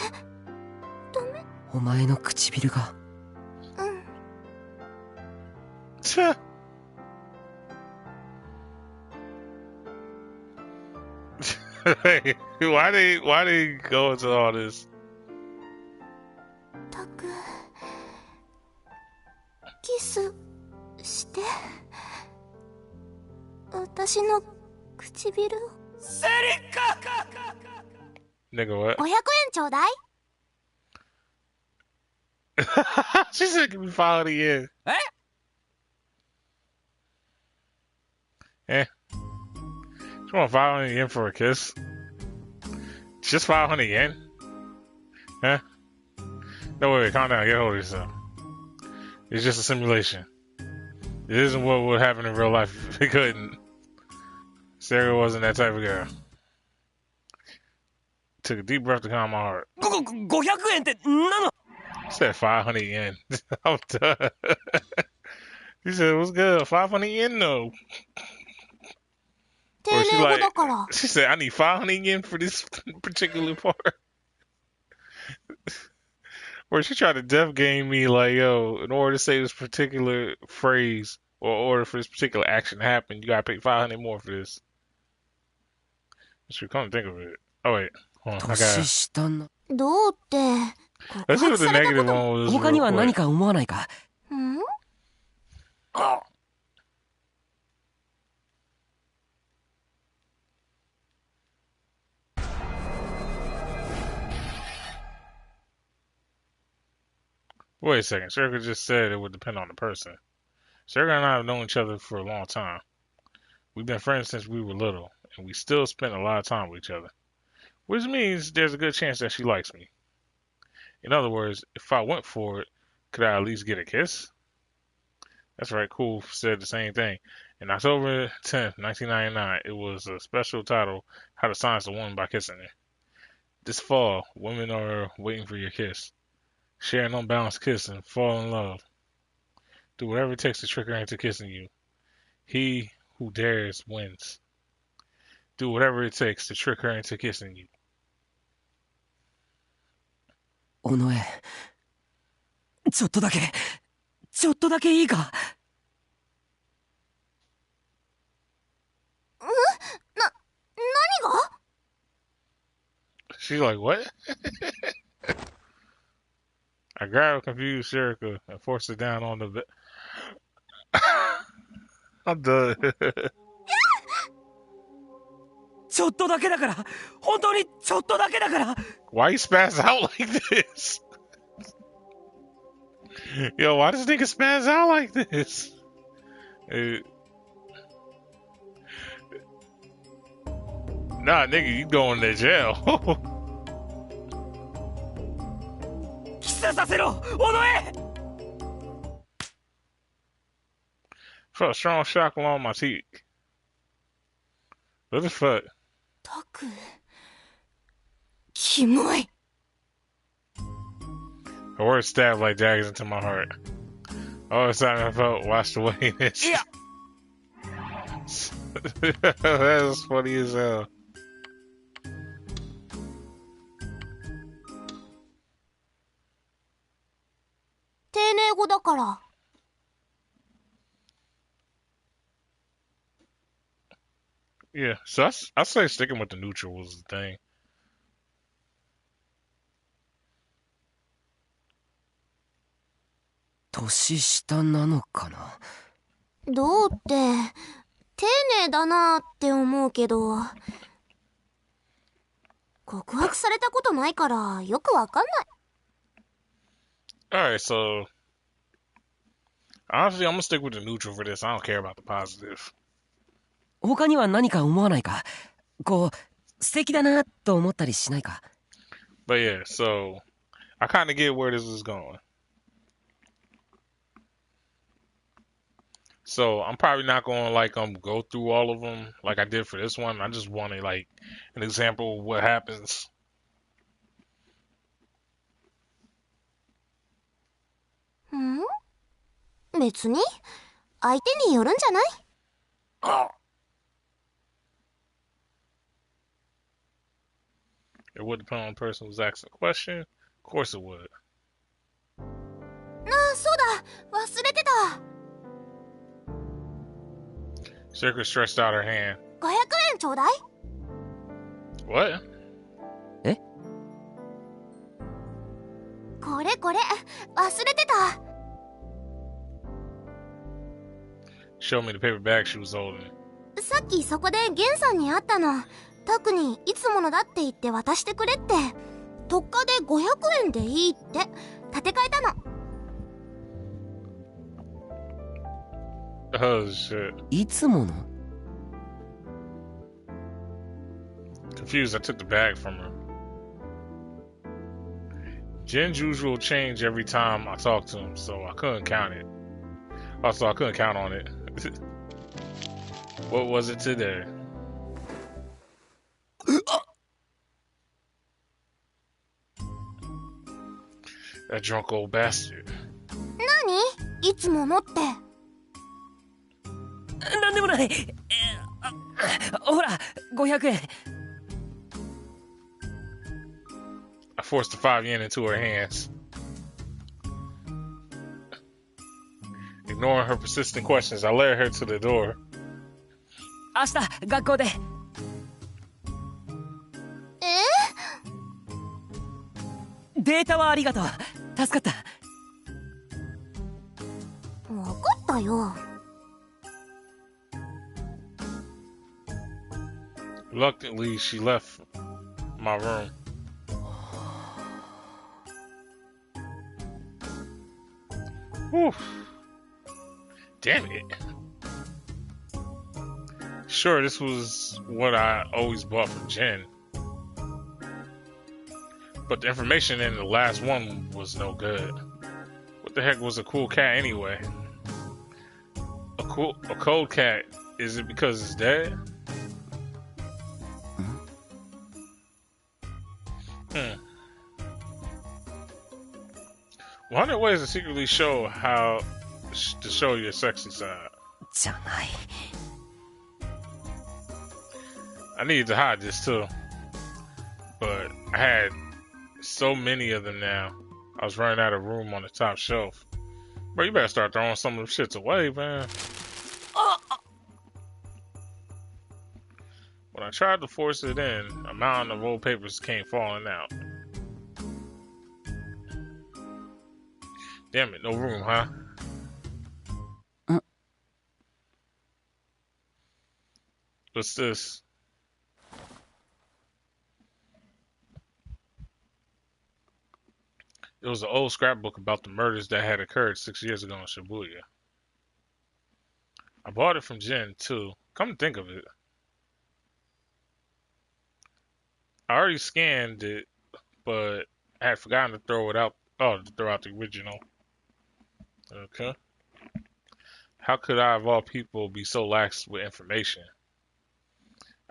ダメ。お前の唇が。Hey, why they go into all this? タク、キスして私の唇を。セリカ。 Nigga, what? 500円ちょうだい。 She said, "Give me $5 yen." Eh? You want 500 yen for a kiss? Just 500 yen? Huh? No, wait, calm down. Get hold of yourself. It's just a simulation. It isn't what would happen in real life if it couldn't. Sarah wasn't that type of girl. Took a deep breath to calm my heart. 500円って何なの? Said 500 yen. I'm done. He said, "What's good? 500 yen, though." 丁寧語だから。 She said, "I need 500 yen for this particular part." Or she tried to deaf game me like, yo, in order to say this particular phrase or order for this particular action to happen, you gotta pay 500 more for this. Should come to think of it. Oh wait, hold on, I gotta. 年下な。どうって。 Let's see what the negative one was. 他には real 何 quick. か思わないか? Oh. Wait a second. Circa just said it would depend on the person. Circa and I have known each other for a long time. We've been friends since we were little, and we still spend a lot of time with each other. Which means there's a good chance that she likes me. In other words, if I went for it, could I at least get a kiss? That's right, Cool said the same thing. In October 10th, 1999, it was a special title, How to Silence a Woman by Kissing Her. This fall, women are waiting for your kiss. Share an unbalanced kiss and fall in love. Do whatever it takes to trick her into kissing you. He who dares wins. Do whatever it takes to trick her into kissing you. 尾上、ちょっとだけいいか？何が？ She's like, what? I grabbed confused Sherika and forced her down on the bed. I'm done. ちょっとだけだから、本当にちょっとだけだから。 Why you spaz out like this? Yo, why does nigga spaz out like this? Nah, nigga, you going to jail. キスさせろ、尾上。 Felt a strong shock along my cheek. What the fuck? タク、キモい。 Her words stabbed like daggers into my heart. All the time I felt washed away in this. Yeah. That was funny as hell. Yeah, so I say sticking with the neutral was the thing. 年下なのかな。どうって丁寧だなって思うけど、告白されたことないからよくわかんない。 Alright, so honestly, I'm gonna stick with the neutral for this. I don't care about the positive. 他には何か思わないか？こう、素敵だなと思ったりしないか？ But yeah, so I kind of get where this is going. So I'm probably not going to like go through all of them like I did for this one. I just wanted like an example of what happens. 別に相手によるんじゃない？ Oh. It would depend on the person who's asking the question. Of course it would. ああ、そうだ、忘れてた。 Circa stretched out her hand. 500円ちょうだい。 What? え？これこれ、忘れてた。 Showed me the paper bag she was holding. さっきそこでゲンさんに会ったの。タクにいつものだって言って渡してくれって。特価で500円でいいって立て替えたの。 Oh shit. いつもの？ Confused, I took the bag from her. Jen's usual change every time I talk to him, so I couldn't count it. Also, I couldn't count on it. What was it today? That drunk old bastard. 何？いつものって。なんでもない。ほら、500円。I forced the 5 yen into her hands. Ignoring her persistent questions, I led her to the door. 明日、学校で。データはありがとう。助かった。わかっったよ。Reluctantly, she left my room. Whew. Damn it. Sure, this was what I always bought from Jen. But the information in the last one was no good. What the heck was a cool cat anyway? A cold cat, is it because it's dead? Hmm. 100 ways to secretly show how to show your sexy side. じゃない。 I needed to hide this too, but I had so many of them now. I was running out of room on the top shelf. Bro, you better start throwing some of them shits away, man. When I tried to force it in, a mountain of old papers came falling out. Damn it, no room, huh? What's this? It was an old scrapbook about the murders that had occurred 6 years ago in Shibuya. I bought it from Jen, too. Come to think of it. I already scanned it, but I had forgotten to throw it out. Oh, to throw out the original. Okay. How could I, of all people, be so lax with information?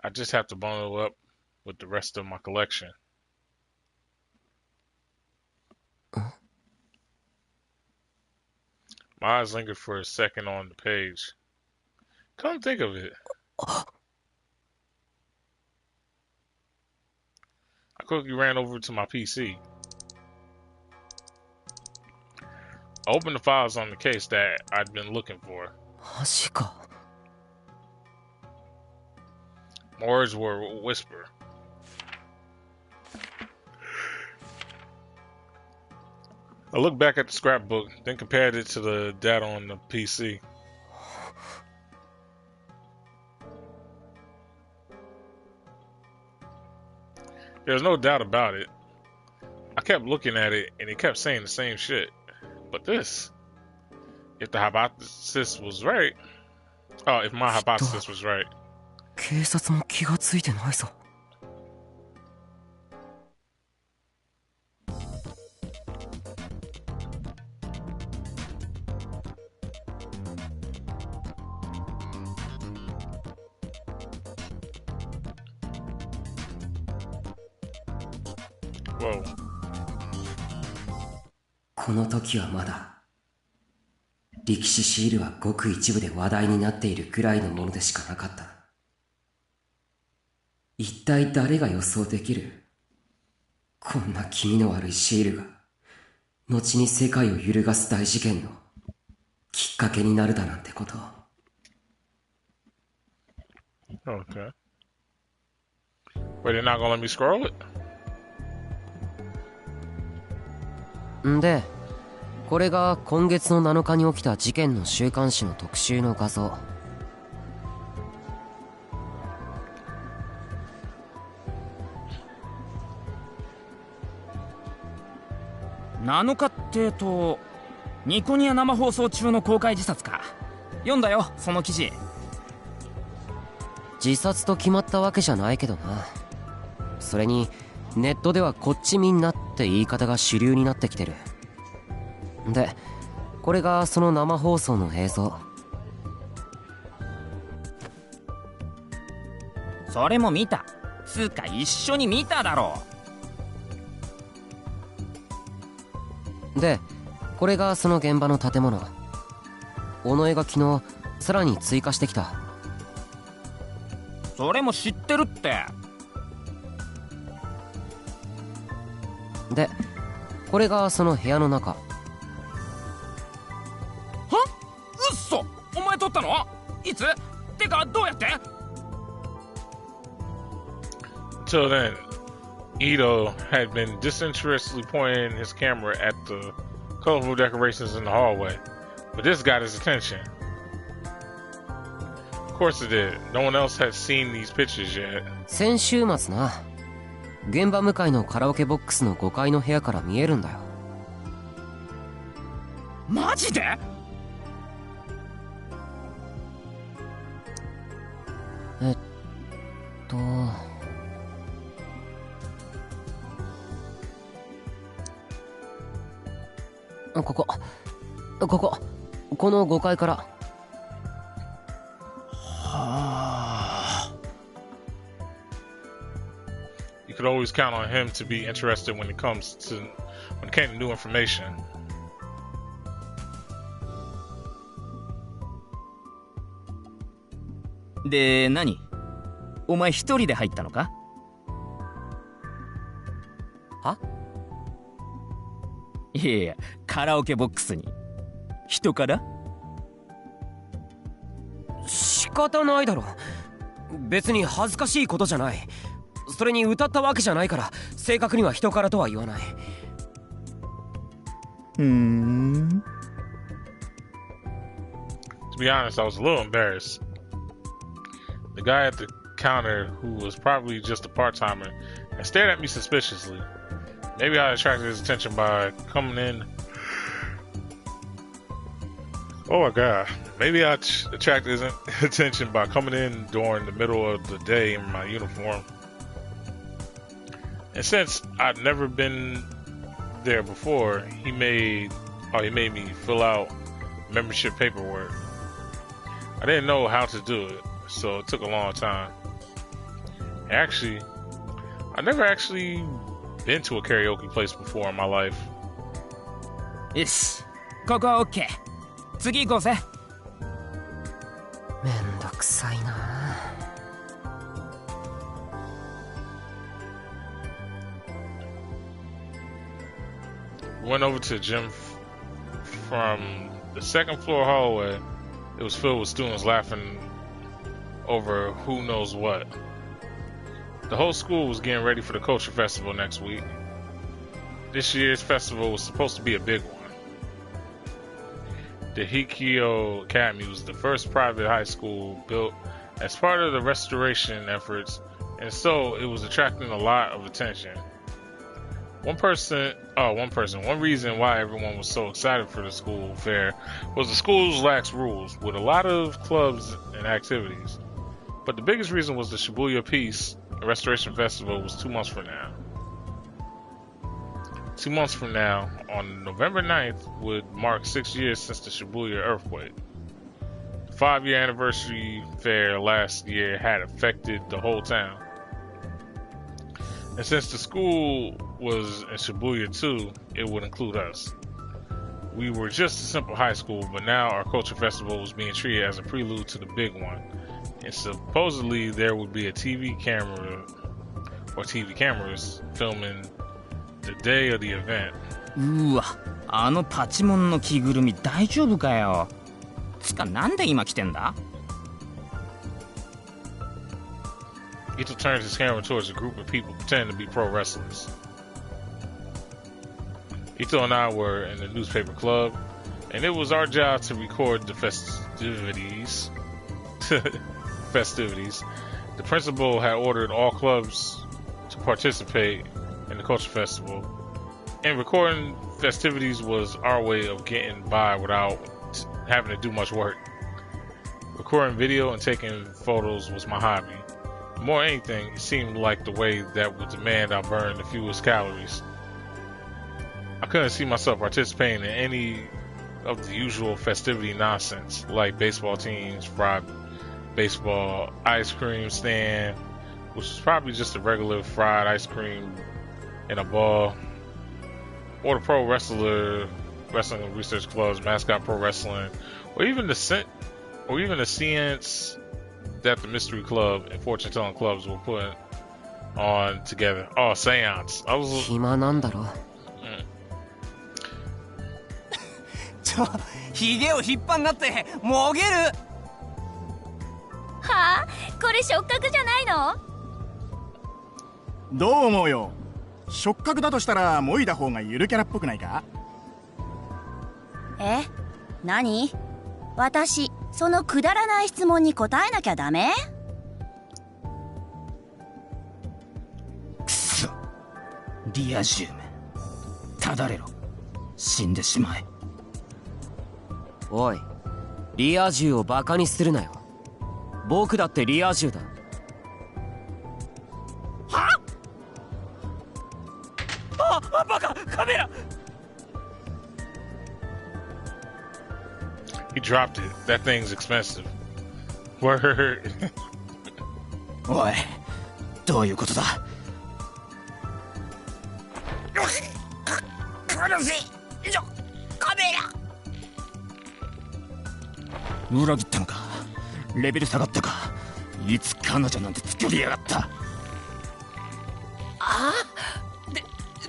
I just have to bundle up with the rest of my collection. My eyes lingered for a second on the page. Come think of it. I quickly ran over to my PC. I opened the files on the case that I'd been looking for. マジか。 Words were a whisper. I looked back at the scrapbook, then compared it to the data on the PC. There's no doubt about it. I kept looking at it, and it kept saying the same shit. But this, if the hypothesis was right, if my hypothesis was right. 警察も気がついてないぞ。 Whoa. この時はまだ力士シールはごく一部で話題になっているくらいのものでしかなかった。一体誰が予想できる？こんな気味の悪いシールが後に世界を揺るがす大事件のきっかけになるだなんてこと。 Okay. Wait, they're not gonna let me scroll it? んで、これが今月の7日に起きた事件の週刊誌の特集の画像。7日ってニコニア生放送中の公開自殺か。読んだよ、その記事。自殺と決まったわけじゃないけどな。それにネットではこっちみんなって言い方が主流になってきてる。で、これがその生放送の映像。それも見た。つうか一緒に見ただろう。で、これがその現場の建物。尾上が昨日さらに追加してきた。それも知ってるって。で、これがその部屋の中。うっそ、お前撮ったの？いつ？てかどうやって？ Till then, Ito had been disinterestedly pointing his camera at the colorful decorations in the hallway. But this got his attention. Of course it did. No one else had seen these pictures yet. 先週末な、現場向かいのカラオケボックスの5階の部屋から見えるんだよ。マジで？この5階から。You could always count on him to be interested when it came to new information. で、何？お前一人で入ったのか？は？いやいや、カラオケボックスに人から？仕方ないだろ。別に恥ずかしいことじゃない。それに歌ったわけじゃないから、正確には人からとは言わない。To be honest, I was a little embarrassed. The guy at the counter, who was probably just a part-timer, and stared at me suspiciously. Maybe I attracted his attention by coming in. Oh my god. Maybe I attracted his attention by coming in during the middle of the day in my uniform. And since I'd never been there before, he made me fill out membership paperwork. I didn't know how to do it, so it took a long time. Actually, I never actually been to a karaoke place before in my life. よし、ここは OK。次行こうぜ。めんどくさいな。We went over to the gym from the second floor hallway. It was filled with students laughing over who knows what. The whole school was getting ready for the culture festival next week. This year's festival was supposed to be a big one. The Hikio Academy was the first private high school built as part of the restoration efforts, and so it was attracting a lot of attention. One reason why everyone was so excited for the school fair was the school's lax rules, with a lot of clubs and activities. But the biggest reason was the Shibuya Peace Restoration Festival was 2 months from now. 2 months from now, on November 9th, would mark 6 years since the Shibuya earthquake. The 5-year anniversary fair last year had affected the whole town. And since the school was in Shibuya too, it would include us. We were just a simple high school, but now our culture festival was being treated as a prelude to the big one. And supposedly there would be a TV camera or TV cameras filming the day of the event. うわ、あのパチモンの着ぐるみ大丈夫かよ。つかなんで今来てんだIto turned his camera towards a group of people pretending to be pro wrestlers. Ito and I were in the newspaper club, and it was our job to record the festivities. The principal had ordered all clubs to participate in the culture festival, and recording festivities was our way of getting by without having to do much work. Recording video and taking photos was my hobby. More than anything, it seemed like the way that would demand I burn the fewest calories. I couldn't see myself participating in any of the usual festivity nonsense, like baseball teams, fried baseball, ice cream stand, which was probably just a regular fried ice cream in a ball, or the pro wrestling research clubs, mascot pro wrestling, or even the seance that the mystery club and fortune telling clubs were putting on together. Oh, seance. I was 暇なんだろ。ヒゲを引っ張んなってもげる。はあ、これ触覚じゃないの？どう思うよ。触覚だとしたらもいだ方がゆるキャラっぽくないか？え、何？私、そのくだらない質問に答えなきゃダメ？くそ、リア充め、ただれろ、死んでしまえ。おい、リア充をバカにするなよ。僕だってリア充だ。はあ、バカ、カメラ。He dropped it. That thing's expensive. Word. おい、どういうことだ。苦しい。カメラ。裏切ったのか。レベル下がったか。いつ彼女なんて作りやがった。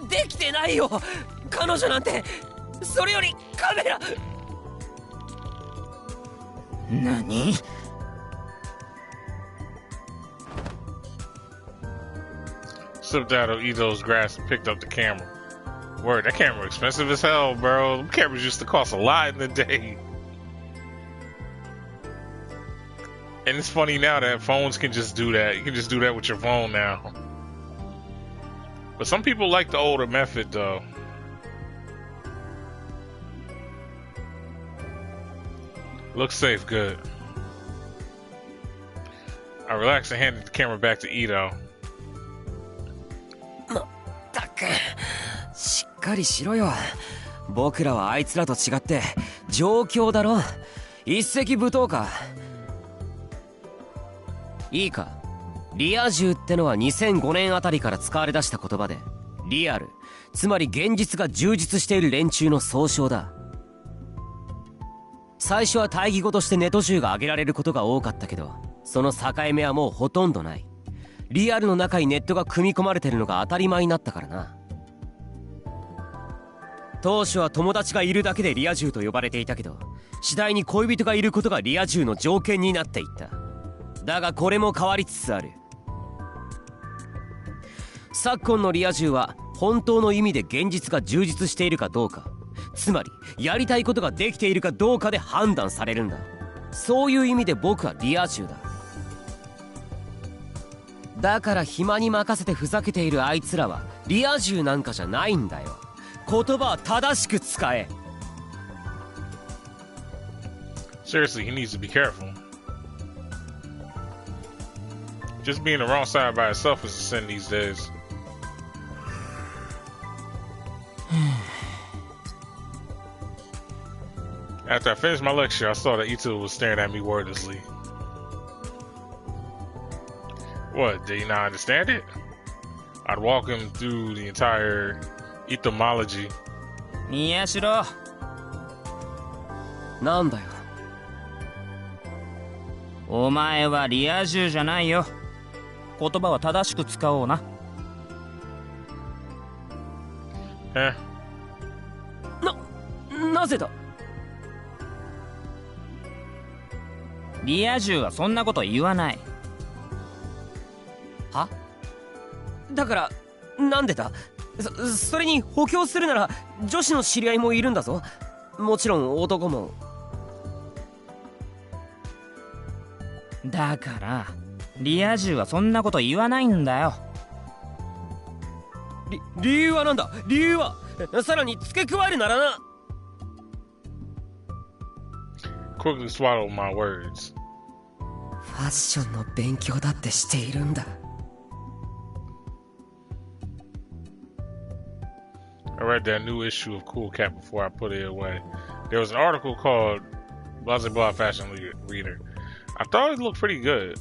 できてないよ、彼女なんて。それよりカメラ。何Slipped out of Izo's grasp and picked up the camera. Word, that camera expensive as hell, bro. Them cameras used to cost a lot in the day. And it's funny now that phones can just do that. You can just do that with your phone now. But some people like the older method, though. Looks safe, good. I relaxed and handed the camera back to Ito. まったく、しっかりしろよ。僕らはあいつらと違って状況だろ。一石舞踏か。いいか、リア充ってのは2005年あたりから使われ出した言葉で、リアル、つまり現実が充実している連中の総称だ。最初は対義語としてネト銃が挙げられることが多かったけど、その境目はもうほとんどない。リアルの中にネットが組み込まれてるのが当たり前になったからな。当初は友達がいるだけでリア充と呼ばれていたけど、次第に恋人がいることがリア充の条件になっていった。だがこれも変わりつつある。昨今のリア充は本当の意味で現実が充実しているかどうか、つまりやりたいことができているかどうかで判断されるんだ。そういう意味で僕はリア充だ。だから暇に任せてふざけているあいつらはリア充なんかじゃないんだよ。言葉は正しく使え。 Seriously, he needs to be careful. Just being the wrong side by itself is a sin these days. After I finished my lecture, I saw that Ito was staring at me wordlessly. What, did he not understand it? I'd walk him through the entire etymology. いやしろ。なんだよ。お前はリア充じゃないよ。言葉は正しく使おうな。なぜだ。リア充はそんなこと言わない。は？だからなんでだ。それに補強するなら女子の知り合いもいるんだぞ。もちろん男も。だからリア充はそんなこと言わないんだよ。理由はなんだ。理由はさらに付け加えるならな。Quickly swallow my words. ファッションの勉強だってしているんだ。I read that new issue of Cool Cat before I put it away. There was an article called Blah Blah Fashion Reader. I thought it looked pretty good.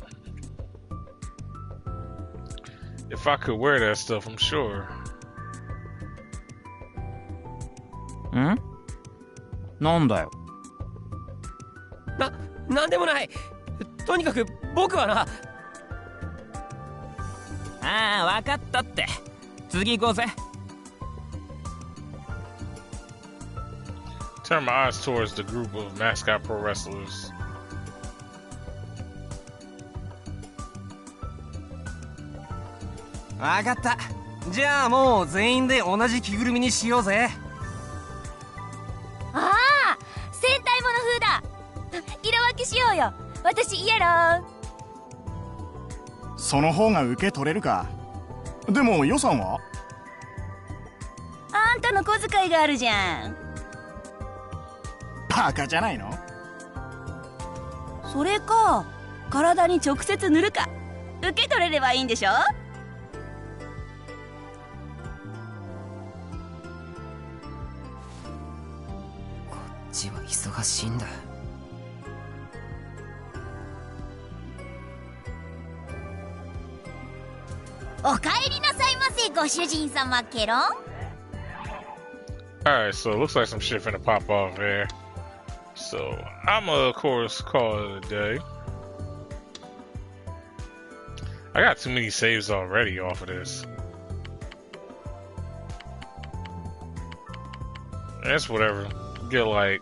If I could wear that stuff, I'm sure. ん？なんだよ。なんでもない。とにかく僕はな。ああ、わかったって。次行こうぜ。Turn my eyes towards the group of mascot pro wrestlers. わかった。じゃあもう全員で同じ着ぐるみにしようぜ。ああ、戦隊もそうよ。私イエロー。その方が受け取れるか。でも予算は？あんたの小遣いがあるじゃん。バカじゃないの？それか、体に直接塗るか。受け取れればいいんでしょ？こっちは忙しいんだ。おかえりなさいませ、ご主人様ケロン。Alright, so it looks like some shit finna pop off here. So, I'ma, of course, call it a day. I got too many saves already off of this. That's whatever. Get like...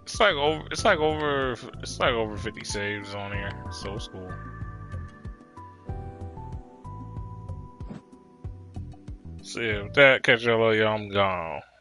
It's like over 50 saves on here, so it's cool. So yeah, with that, catch y'all later, I'm gone.